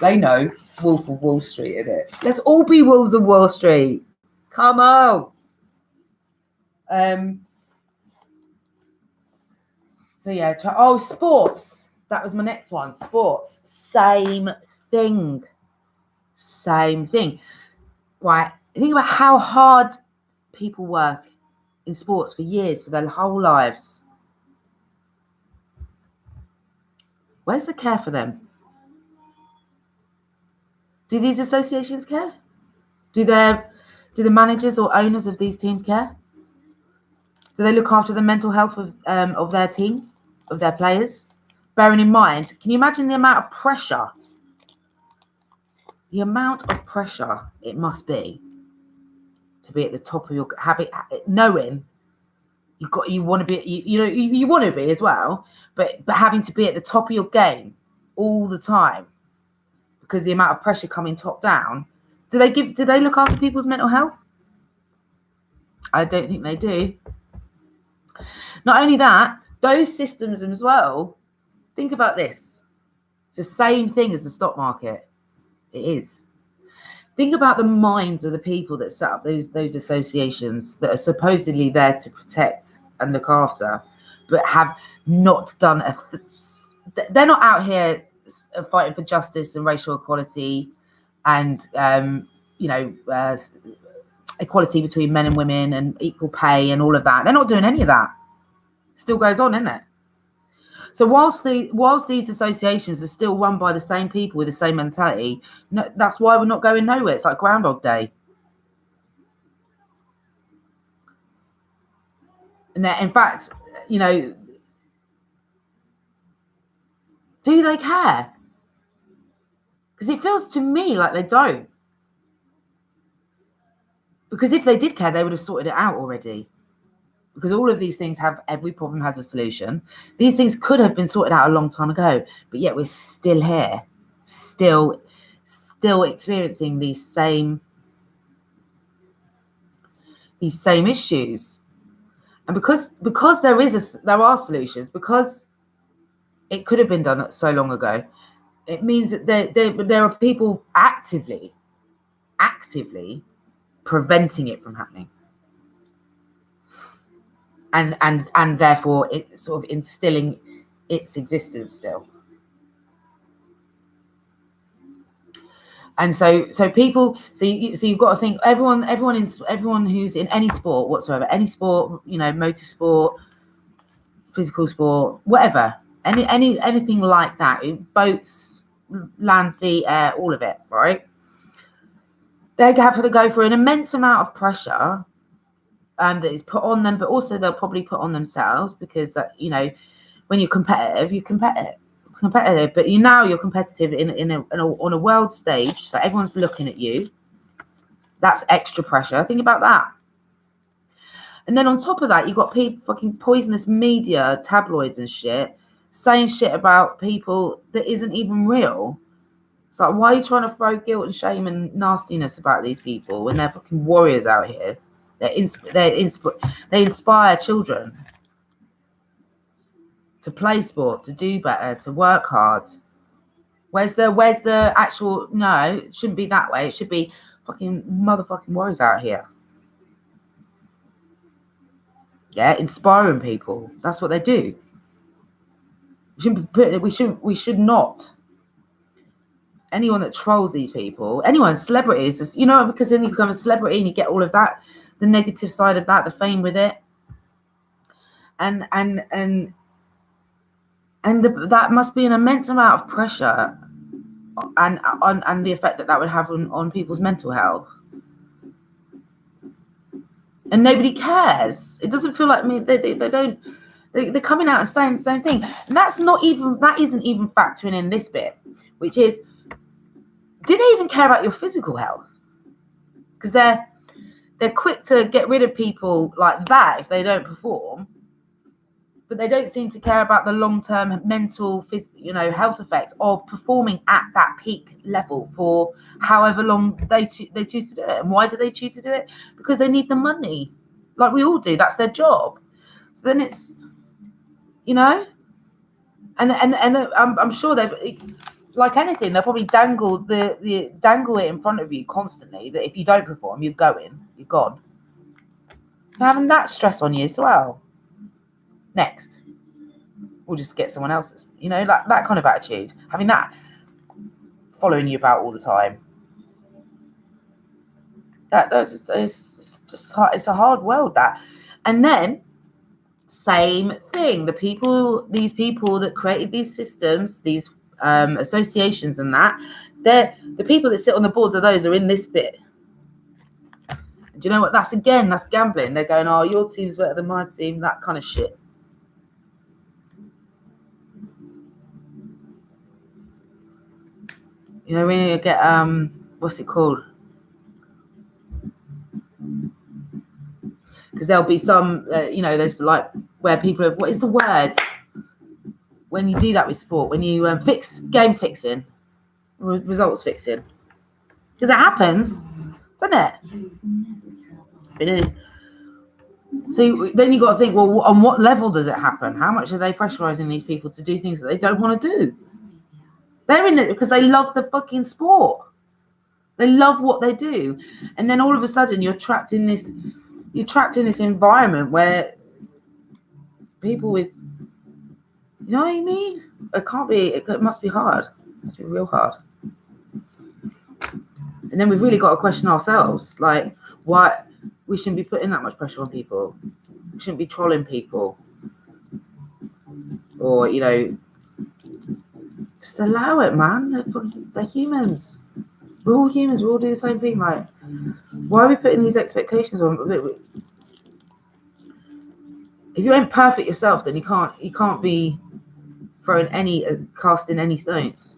They know Wolf of Wall Street, innit? Let's all be wolves of Wall Street. Come on. So yeah, sports. That was my next one. Sports. Same thing. Right. Think about how hard people work in sports for years, for their whole lives. Where's the care for them? Do these associations care? Do the managers or owners of these teams care? Do they look after the mental health of their team, of their players? Bearing in mind, can you imagine the amount of pressure? The amount of pressure it must be to be at the top of your, knowing you want to be, you want to be as well, but having to be at the top of your game all the time because the amount of pressure coming top down. Do they look after people's mental health? I don't think they do. Not only that, those systems as well, think about this. It's the same thing as the stock market. It is. Think about the minds of the people that set up those associations that are supposedly there to protect and look after, but have not done they're not out here fighting for justice and racial equality and equality between men and women and equal pay and all of that. They're not doing any of that. Still goes on, isn't it? So whilst these associations are still run by the same people with the same mentality, that's why we're not going nowhere. It's like Groundhog Day. And in fact, do they care? Because it feels to me like they don't. Because if they did care, they would have sorted it out already. Because all of these things every problem has a solution. These things could have been sorted out a long time ago, but yet we're still here, still experiencing these same issues. And because there are solutions, because it could have been done so long ago, It means that there are people actively preventing it from happening. And therefore it's sort of instilling its existence still. And so people, you've got to think everyone who's in any sport whatsoever, any sport, motorsport, physical sport, whatever, anything like that, boats, land, sea, air, all of it, right? They have to go through an immense amount of pressure that is put on them, but also they'll probably put on themselves, because that, when you're competitive, but you're competitive on a world stage, so everyone's looking at you. That's extra pressure. Think about that. And then on top of that, you've got people, fucking poisonous media, tabloids and shit, saying shit about people that isn't even real. It's like, why are you trying to throw guilt and shame and nastiness about these people when they're fucking warriors out here? They inspire children to play sport, to do better, to work hard. Where's the actual? No, it shouldn't be that way. It should be fucking motherfucking warriors out here. Yeah, inspiring people. That's what they do. We should not. Anyone that trolls these people, anyone, celebrities, because then you become a celebrity and you get all of that, the negative side of that, the fame with it, and that must be an immense amount of pressure, and the effect that would have on people's mental health. And nobody cares. It doesn't feel like they're coming out and saying the same thing. And that isn't even factoring in this bit, which is, do they even care about your physical health? Because they're quick to get rid of people like that if they don't perform, but they don't seem to care about the long-term mental, health effects of performing at that peak level for however long they choose to do it. And why do they choose to do it? Because they need the money, like we all do. That's their job. So then it's, and I'm sure they, like anything, they'll probably dangle it in front of you constantly, that if you don't perform, you're gone. You're having that stress on you as well. Next, we'll just get someone else's, like that kind of attitude, having that following you about all the time. It's just hard. It's a hard world, that. And then same thing, these people that created these systems, these associations and that, they're the people that sit on the boards of those are in this bit. Do you know what? That's gambling. They're going, oh, your team's better than my team, that kind of shit. When you get what's it called? Because there'll be some, there's like where people have, what is the word when you do that with sport? When you game fixing, results fixing, because it happens, doesn't it? So then you got to think, well, on what level does it happen? How much are they pressurizing these people to do things that they don't want to do? They're in it because they love the fucking sport. They love what they do, and then all of a sudden you're trapped in this environment where people with, you know what I mean? It must be hard. It must be real hard. And then we've really got to question ourselves, like, why we shouldn't be putting that much pressure on people. We shouldn't be trolling people. Or, just allow it, man. They're humans. We're all humans. We all do the same thing. Like, why are we putting these expectations on? If you ain't perfect yourself, then you can't be casting any stones.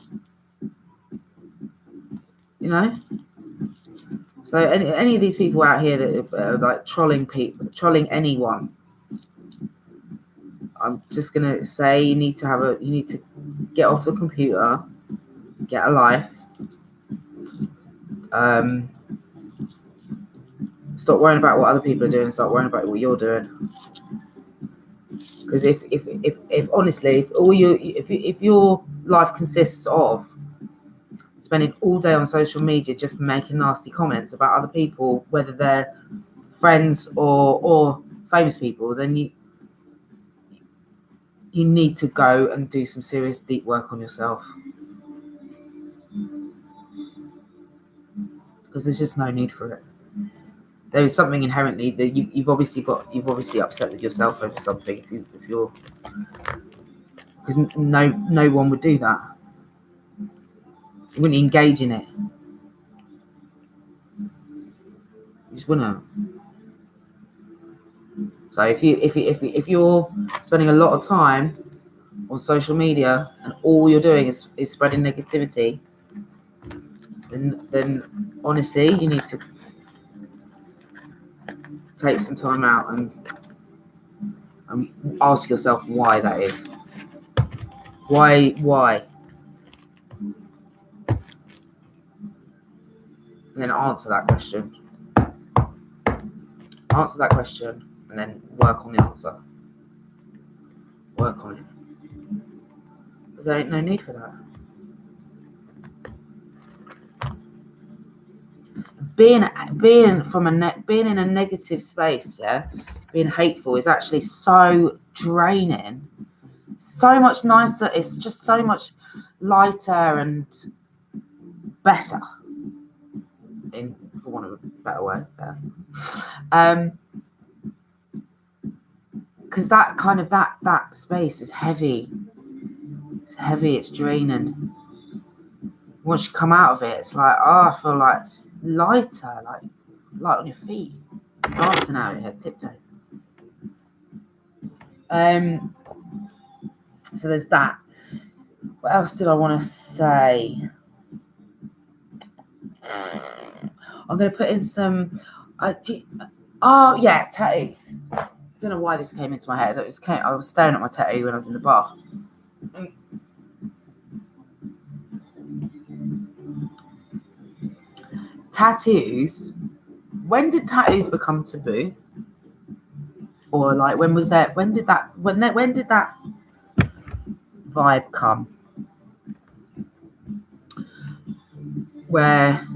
So any of these people out here that are like trolling anyone, I'm just gonna say you need to get off the computer, get a life. Stop worrying about what other people are doing and start worrying about what you're doing. Because if honestly, if your life consists of spending all day on social media just making nasty comments about other people, whether they're friends or famous people, then you need to go and do some serious deep work on yourself, because there's just no need for it. There is something inherently that you've obviously upset with yourself over something if you're, because no one would do that. You wouldn't engage in it. You just wouldn't. So if you're spending a lot of time on social media and all you're doing is spreading negativity, then honestly you need to take some time out and ask yourself why that is. Why? And then answer that question. Answer that question and then work on the answer. Work on it. Because there ain't no need for that. Being in a negative space, yeah, being hateful is actually so draining. So much nicer. It's just so much lighter and better, for want of a better word. Because that kind of that space is heavy. It's heavy. It's draining. Once you come out of it, it's like, I feel like it's lighter, like light on your feet, dancing out here, tiptoe. So there's that. What else did I want to say? I'm going to put in some. Tattoos. I don't know why this came into my head. I was staring at my tattoo when I was in the bath. Tattoos. When did tattoos become taboo? Or like when did that vibe come? Where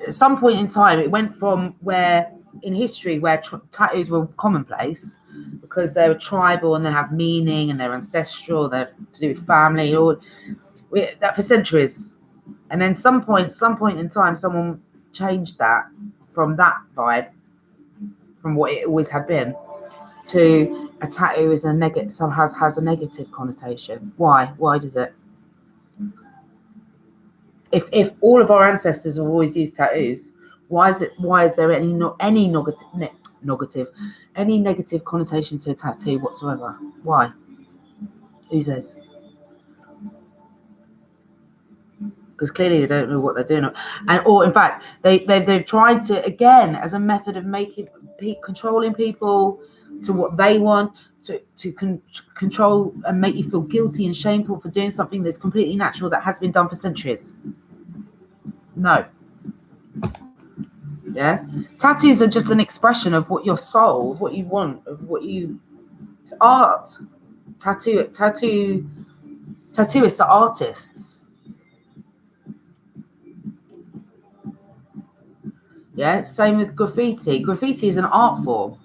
at some point in time it went from where in history where tattoos were commonplace because they were tribal and they have meaning and they're ancestral, they're to do with family, that for centuries. And then some point in time, someone changed that from that vibe, from what it always had been, to a tattoo is a negative. Somehow has a negative connotation. Why? Why does it? If all of our ancestors have always used tattoos, why is there any negative connotation to a tattoo whatsoever? Why? Who says? Because clearly they don't know what they're doing, or in fact they've tried to, again, as a method of controlling people to what they want, to control and make you feel guilty and shameful for doing something that's completely natural that has been done for centuries. No. Yeah, tattoos are just an expression of what your soul, what you want, of what you. It's art. Tattooists are artists. Yeah, same with graffiti. Graffiti is an art form.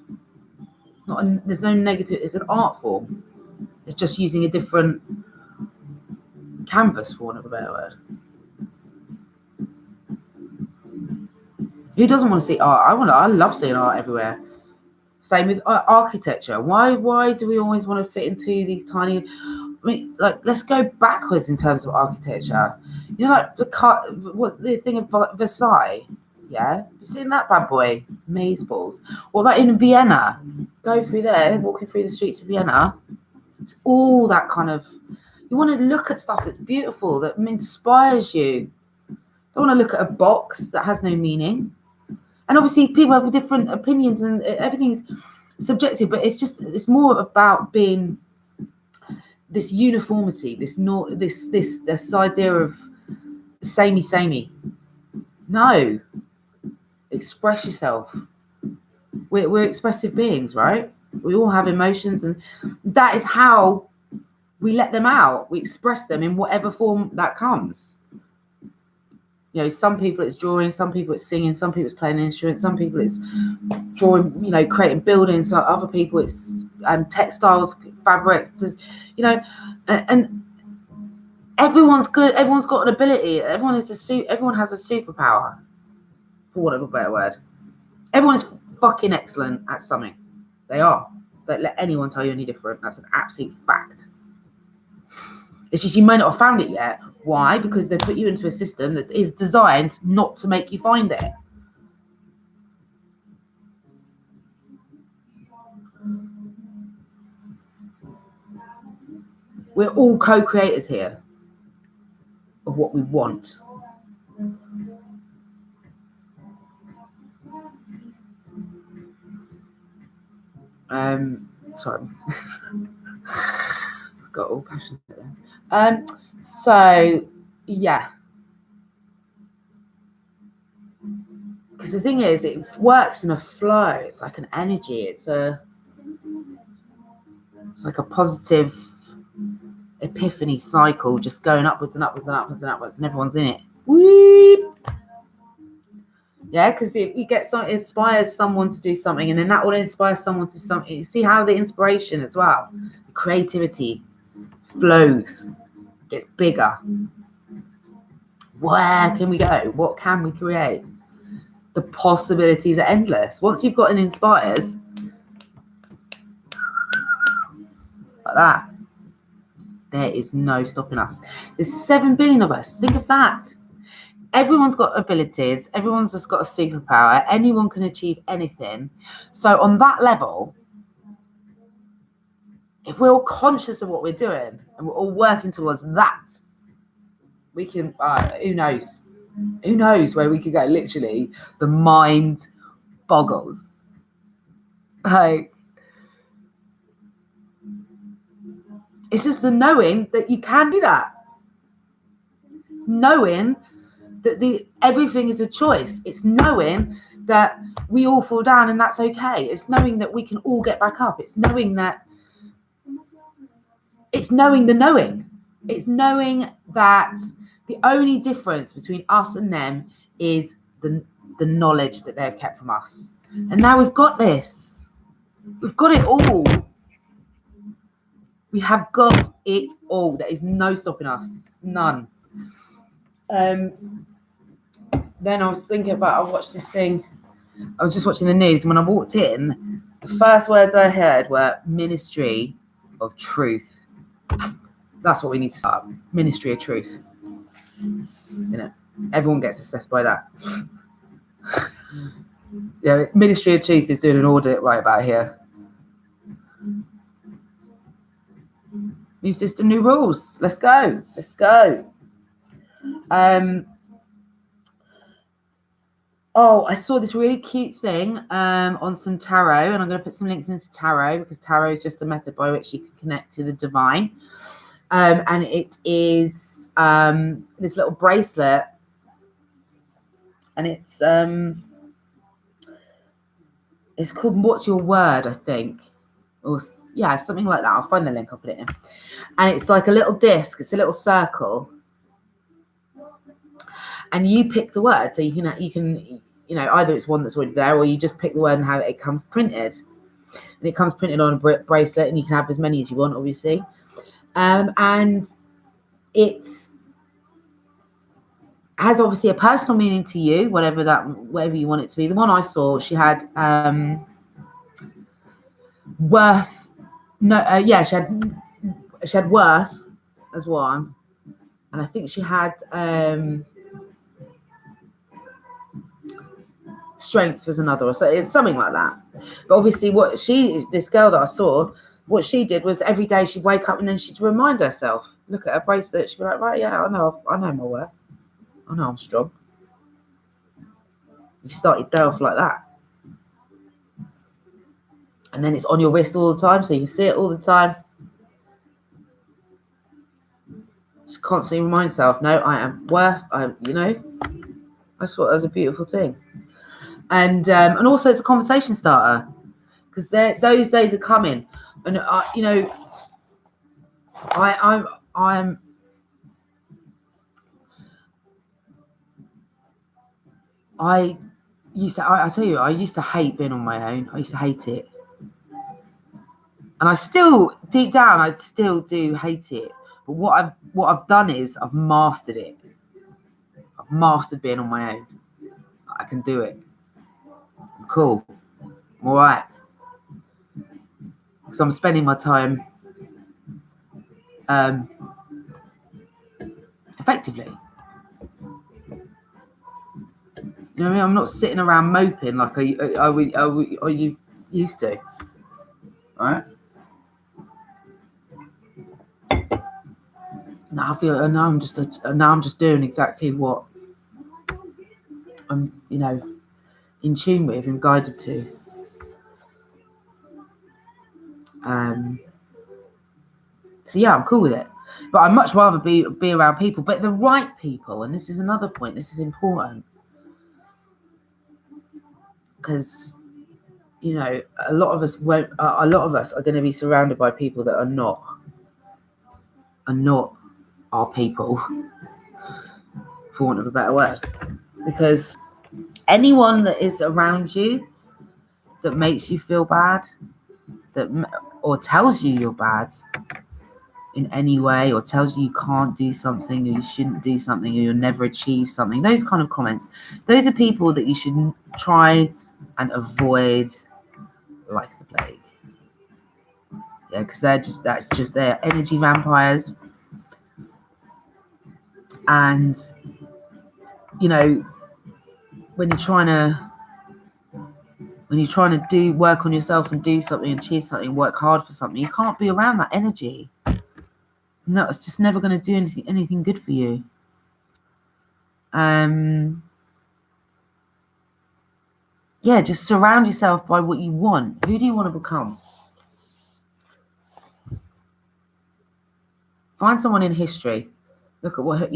It's not. There's no negative. It's an art form. It's just using a different canvas, for want of a better word. Who doesn't want to see art? I love seeing art everywhere. Same with architecture. Why do we always want to fit into these tiny? I mean, like, let's go backwards in terms of architecture. You know, like the thing of Versailles. Yeah, you seen that bad boy? Maze balls. What about in Vienna? Go through there, walking through the streets of Vienna. It's all that kind of. You want to look at stuff that's beautiful, that inspires you. You don't want to look at a box that has no meaning. And obviously, people have different opinions, and everything's subjective. But it's more about being this uniformity, this idea of samey. No. Express yourself. We're expressive beings, right? We all have emotions, and that is how we let them out. We express them in whatever form that comes. You know, some people it's drawing, some people it's singing, some people it's playing an instrument, some people it's drawing, you know, creating buildings. Other people it's textiles, fabrics, you know, and everyone's good. Everyone's got an ability. Everyone has a superpower, for want of a better word. Everyone is fucking excellent at something. They are. Don't let anyone tell you any different. That's an absolute fact. It's just you may not have found it yet. Why? Because they put you into a system that is designed not to make you find it. We're all co-creators here of what we want. Sorry. Got all passionate there. So yeah. Because the thing is, it works in a flow. It's like an energy. It's like a positive epiphany cycle, just going upwards and upwards and upwards and upwards, and everyone's in it. Whoop. Yeah, because if you get something, it inspires someone to do something, and then that will inspire someone to something. You see how the inspiration as well, the creativity flows, gets bigger. Where can we go? What can we create? The possibilities are endless. Once you've got an inspires, like that, there is no stopping us. There's 7 billion of us. Think of that. Everyone's got abilities. Everyone's just got a superpower. Anyone can achieve anything. So on that level, if we're all conscious of what we're doing and we're all working towards that, we can, who knows? Who knows where we could go? Literally, the mind boggles. Like, it's just the knowing that you can do that. Knowing that everything is a choice. It's knowing that we all fall down and that's okay. It's knowing that we can all get back up. It's knowing that. It's knowing the knowing. It's knowing that the only difference between us and them is the knowledge that they've kept from us. And now we've got this. We've got it all. We have got it all. There is no stopping us. None. Then I was thinking about, I watched this thing. I was just watching the news, and when I walked in, the first words I heard were Ministry of Truth. That's what we need to start. Ministry of Truth. You know, everyone gets assessed by that. Yeah, Ministry of Truth is doing an audit right about here. New system, new rules. Let's go. Let's go. Oh, I saw this really cute thing on some tarot, and I'm going to put some links into tarot because tarot is just a method by which you can connect to the divine. And it is this little bracelet, and it's called What's Your Word, I think, or yeah, something like that. I'll find the link. I'll put it in. And it's like a little disc. It's a little circle, and you pick the word. So you can either it's one that's already there, or you just pick the word and how it comes printed. And it comes printed on a bracelet, and you can have as many as you want, obviously. And it has obviously a personal meaning to you, whatever you want it to be. The one I saw, she had worth. No, yeah, she had worth as one, and I think she had strength as another, or so it's something like that. But obviously, this girl that I saw, what she did was every day she'd wake up and then she'd remind herself, look at her bracelet, she'd be like, right, yeah, I know my worth. I know I'm strong. You start your day off like that. And then it's on your wrist all the time, so you can see it all the time. Just constantly remind yourself, no, I am worth, that's a beautiful thing. And also it's a conversation starter, because those days are coming. And I tell you, I used to hate being on my own. I used to hate it. And I still, deep down, I still do hate it. But what I've done is I've mastered it. I've mastered being on my own. I can do it. I'm cool. I'm all right. Because I'm spending my time effectively. You know what I mean? I'm not sitting around moping like are you used to. All right? Now I'm just doing exactly what I'm, in tune with and guided to. So yeah, I'm cool with it. But I'd much rather be around people, but the right people. And this is another point. This is important because a lot of us are going to be surrounded by people that are not our people, for want of a better word. Because anyone that is around you that makes you feel bad, or tells you you're bad in any way, or tells you you can't do something, or you shouldn't do something, or you'll never achieve something, those kind of comments, those are people that you should try and avoid like the plague. Yeah, because that's just their energy vampires. And when you're trying to do work on yourself and do something and achieve something, work hard for something, you can't be around that energy. No, it's just never going to do anything good for you. Yeah, just surround yourself by what you want. Who do you want to become? Find someone in history. Look at what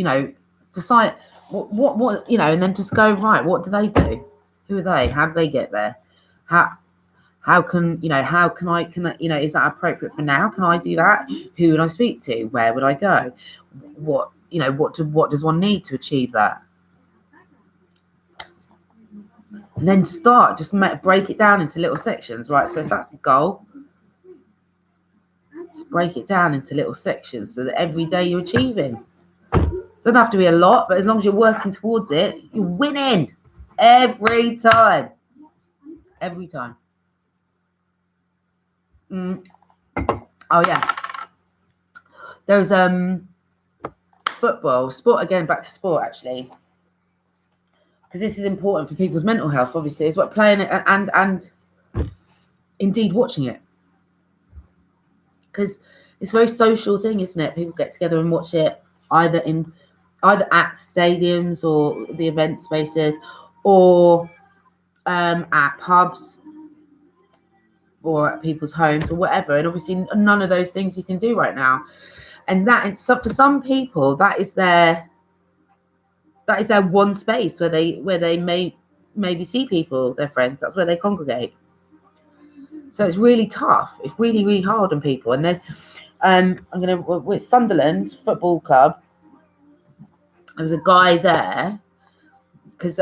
decide what and then just go, right, what do they do? Who are they? How do they get there? How can I is that appropriate for now? Can I do that? Who would I speak to? Where would I go? What does one need to achieve that? And then break it down into little sections, right? So if that's the goal, just break it down into little sections so that every day you're achieving. Doesn't have to be a lot, but as long as you're working towards it, you're winning every time. Every time. Oh yeah. There was football, sport again. Back to sport actually, because this is important for people's mental health. Obviously, is what playing it and indeed watching it, because it's a very social thing, isn't it? People get together and watch it either at stadiums or the event spaces, or at pubs, or at people's homes or whatever. And obviously none of those things you can do right now. And for some people, that is their one space where they may maybe see people, their friends. That's where they congregate. So it's really tough. It's really, really hard on people. And there's with Sunderland Football Club, there was a guy there because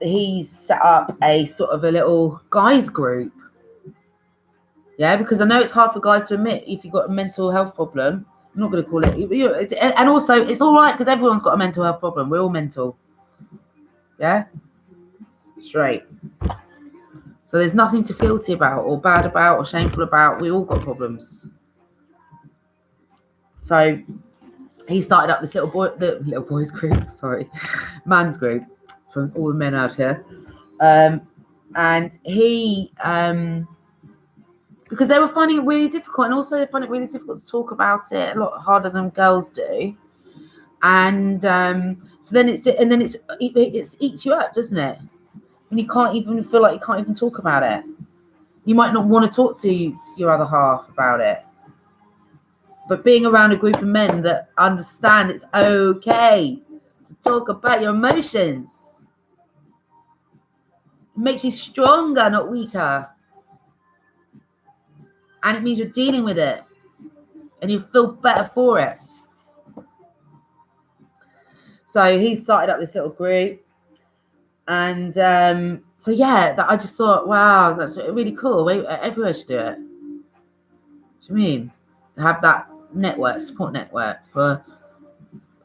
he's set up a sort of a little guys group. Yeah, because I know it's hard for guys to admit if you've got a mental health problem. I'm not going to call it. And also, it's all right because everyone's got a mental health problem. We're all mental. Yeah? Straight. So there's nothing to feel guilty about or bad about or shameful about. We all got problems. So he started up this little boys group, man's group from all the men out here. And he... because they were finding it really difficult, and also they find it really difficult to talk about it, a lot harder than girls do. And so then it eats you up, doesn't it? And you can't even feel like you can't even talk about it. You might not want to talk to your other half about it, but being around a group of men that understand it's okay to talk about your emotions, it makes you stronger, not weaker. And it means you're dealing with it and you feel better for it. So he started up this little group, and so yeah, that I just thought, wow, that's really cool. Everywhere should do it. Do you mean have that network, support network for,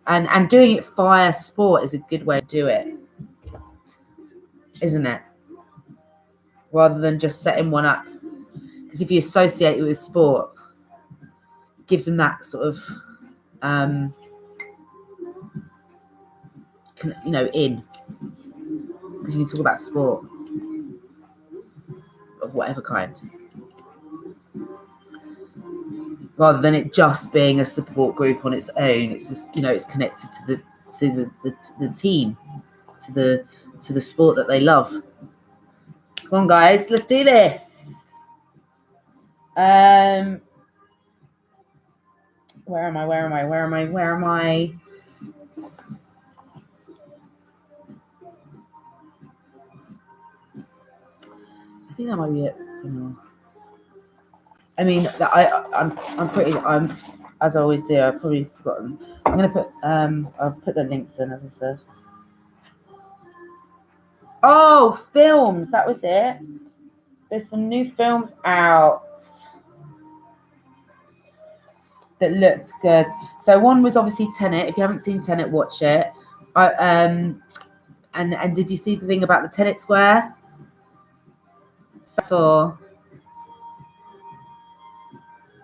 and doing it via sport is a good way to do it, isn't it? Rather than just setting one up, because if you associate it with sport, it gives them that sort of in, because you can talk about sport of whatever kind, rather than it just being a support group on its own. It's just, it's connected to the team, to the sport that they love. Come on, guys, let's do this. Where am I? I think that might be it. I mean, I'm as I always do. I've probably forgotten. I'm gonna put I'll put the links in, as I said. Oh, films. That was it. There's some new films out that looked good. So one was obviously Tenet. If you haven't seen Tenet, watch it. And did you see the thing about the Tenet Square? Sator.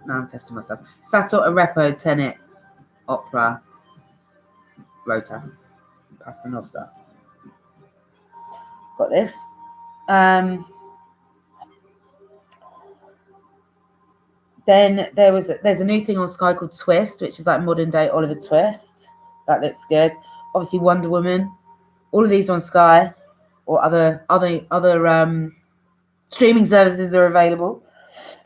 No, I'm testing myself. Sator Arepo Tenet Opera Rotas Paternoster. Got this. Then there's a new thing on Sky called Twist, which is like modern day Oliver Twist. That looks good. Obviously Wonder Woman. All of these on Sky or other streaming services are available.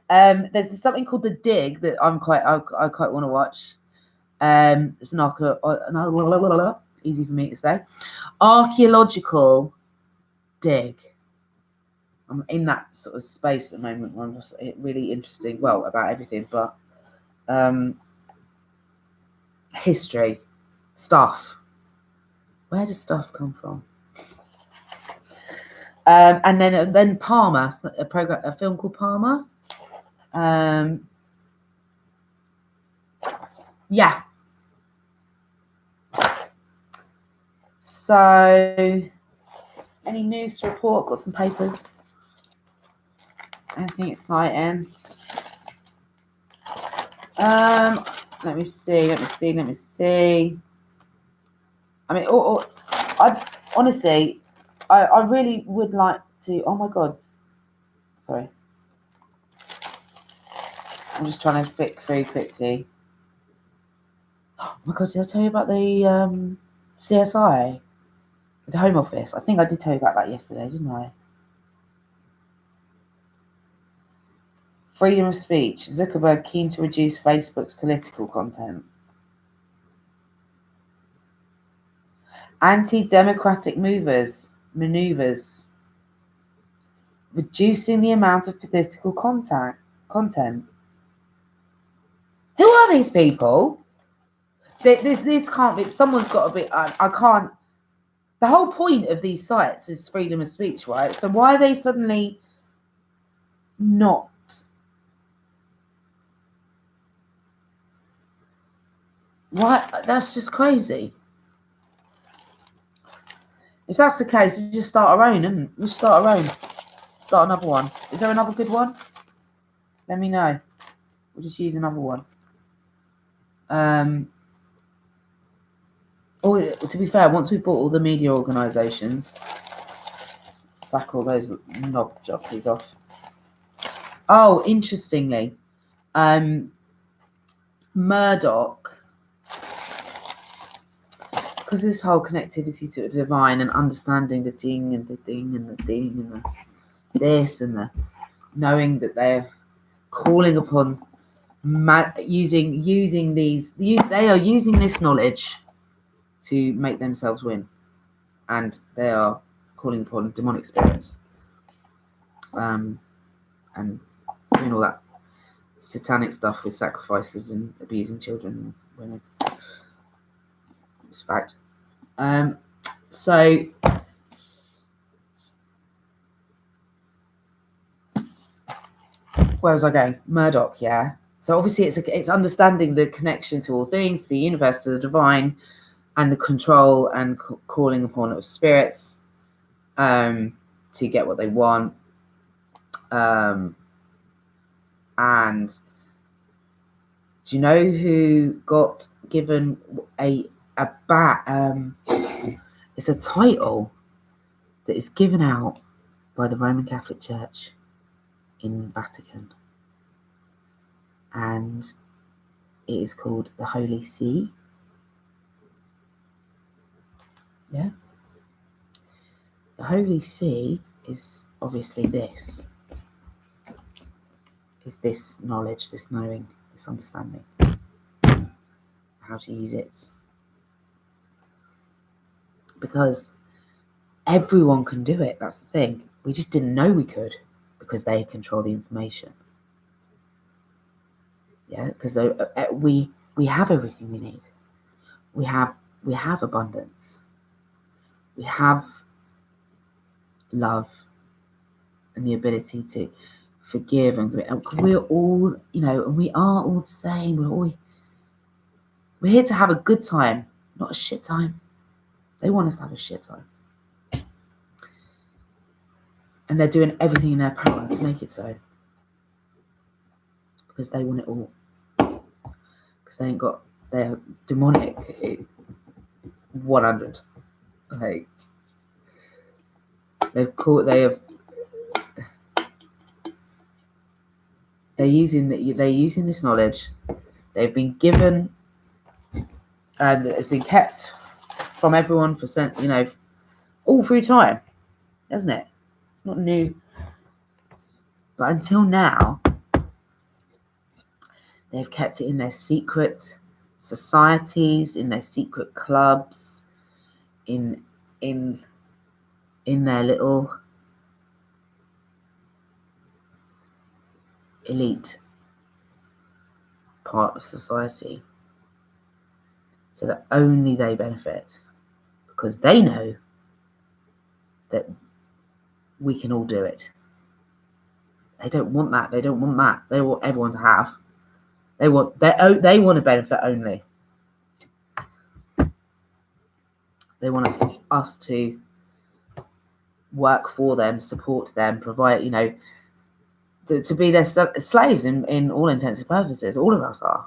There's something called The Dig that I quite want to watch. It's not easy for me to say. Archaeological dig. I'm in that sort of space at the moment where I'm just really interesting. Well, about everything, but history, stuff. Where does stuff come from? And then Palmer, a film called Palmer. Yeah. So, any news to report? Got some papers. Anything exciting? Let me see. I mean, I honestly, I really would like to. Oh my God, sorry. I'm just trying to flick through quickly. Oh my God, did I tell you about the CSI, the Home Office? I think I did tell you about that yesterday, didn't I? Freedom of speech. Zuckerberg keen to reduce Facebook's political content. Anti-democratic maneuvers. Reducing the amount of political content. Who are these people? This can't be. Someone's got to be. I can't. The whole point of these sites is freedom of speech, right? So why are they suddenly not? Why? That's just crazy. If that's the case, we just start our own, and we start our own. Start another one. Is there another good one? Let me know. We'll just use another one. To be fair, once we bought all the media organisations, sack all those knob jockeys off. Oh, interestingly, Murdoch, because this whole connectivity to the divine and understanding the thing and the thing and the thing and the this and the knowing that they're calling upon using these, they are using this knowledge to make themselves win, and they are calling upon demonic spirits, and doing all that satanic stuff with sacrifices and abusing children and women. It's fact. So where was I going? Murdoch, yeah. So obviously it's understanding the connection to all things, the universe, to the divine, and the control and calling upon of spirits to get what they want. And do you know who got given a it's a title that is given out by the Roman Catholic Church in Vatican, and it is called the Holy See. Yeah. The Holy See is obviously this knowledge, this knowing, this understanding, how to use it. Because everyone can do it, that's the thing. We just didn't know we could because they control the information. Yeah, because we have everything we need. We have abundance. We have love and the ability to forgive, and we're all, and we are all the same. We're here to have a good time, not a shit time. They want us to have a shit time. And they're doing everything in their power to make it so. Because they want it all. Because they're demonic 100. Like, they're using this knowledge they've been given, and it's been kept from everyone for all through time, isn't it? It's not new, but until now they've kept it in their secret societies, in their secret clubs, in their little elite part of society, so that only they benefit, because they know that we can all do it. They don't want that. They want everyone to have. They want to benefit only. They want us to work for them, support them, provide, to be their slaves in all intents and purposes. All of us are.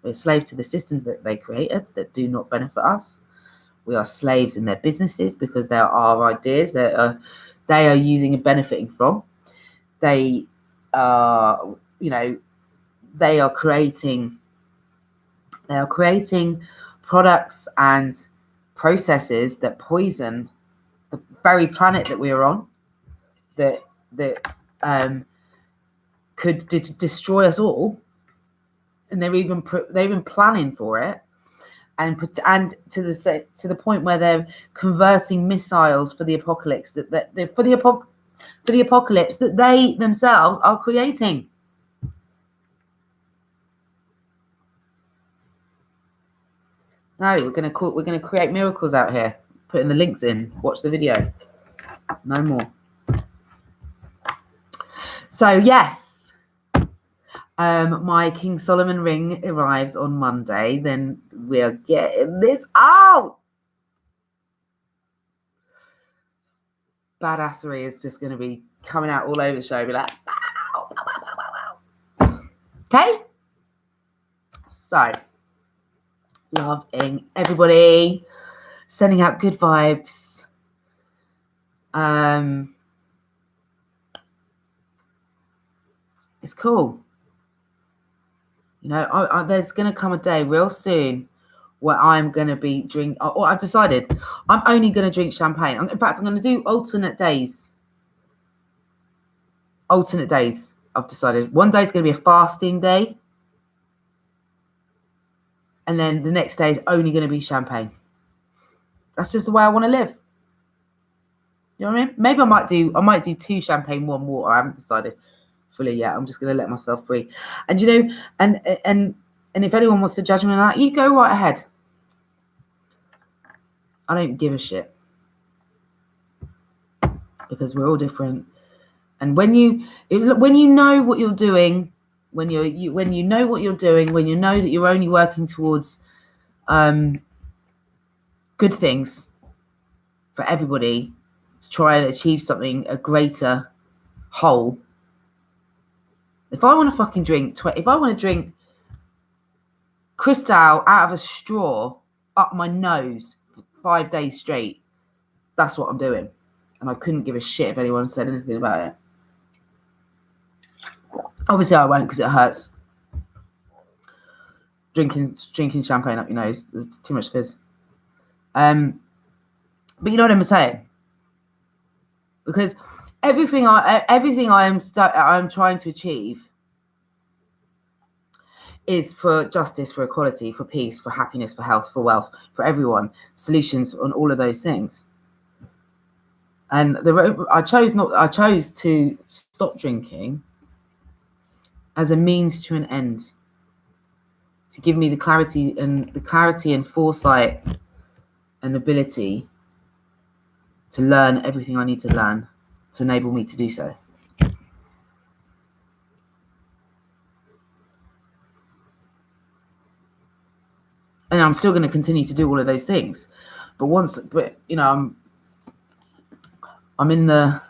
We're slaves to the systems that they created that do not benefit us. We are slaves in their businesses because they are our ideas that they are using and benefiting from. They are, they are creating products and processes that poison the very planet that we are on, that could destroy us all, and they're even planning for it, and to the point where they're converting missiles for the apocalypse for the apocalypse that they themselves are creating. No, we're gonna create miracles out here. Putting the links in. Watch the video. No more. So yes, my King Solomon ring arrives on Monday. Then we are getting this out. Badassery is just going to be coming out all over the show. Be like, bow, bow, bow, bow, bow. Okay. So, loving everybody, sending out good vibes. It's cool. There's going to come a day real soon where I'm going to be I've decided I'm only going to drink champagne. In fact, I'm going to do alternate days. I've decided. One day is going to be a fasting day. And then the next day is only going to be champagne. That's just the way I want to live. You know what I mean? Maybe I might do 2 champagne, 1 water. I haven't decided fully yet. I'm just going to let myself free. And and if anyone wants to judge me on that, you go right ahead. I don't give a shit, because we're all different. And when you know what you're doing, when you know what you're doing, when you know that you're only working towards good things for everybody, to try and achieve something, a greater whole. If I want to fucking drink, if I want to drink Cristal out of a straw up my nose for 5 days straight, that's what I'm doing. And I couldn't give a shit if anyone said anything about it. Obviously, I won't, because it hurts. Drinking champagne up your nose, it's too much fizz. But you know what I'm saying? Because everything I'm trying to achieve is for justice, for equality, for peace, for happiness, for health, for wealth, for everyone. Solutions on all of those things. And I chose to stop drinking as a means to an end, to give me the clarity and foresight and ability to learn everything I need to learn to enable me to do so. And I'm still going to continue to do all of those things, but you know, I'm in the,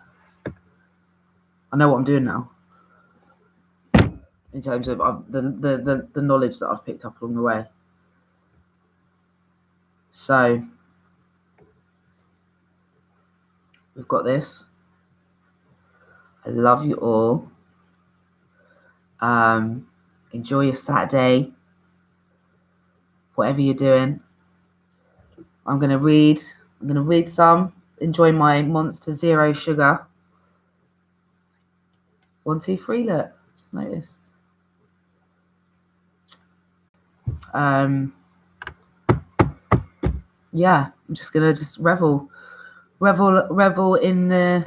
I know what I'm doing now, in terms of the knowledge that I've picked up along the way. So we've got this. I love you all. Enjoy your Saturday, whatever you're doing. I'm gonna read some. Enjoy my Monster Zero Sugar. 1, 2, 3. Look, just noticed. Yeah, I'm just gonna revel in the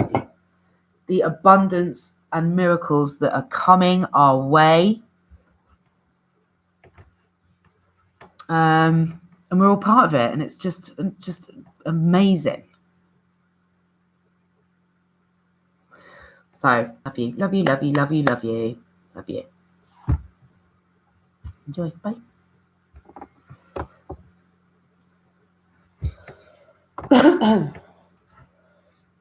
abundance and miracles that are coming our way. And we're all part of it, and it's just amazing. So love you. Enjoy. Bye.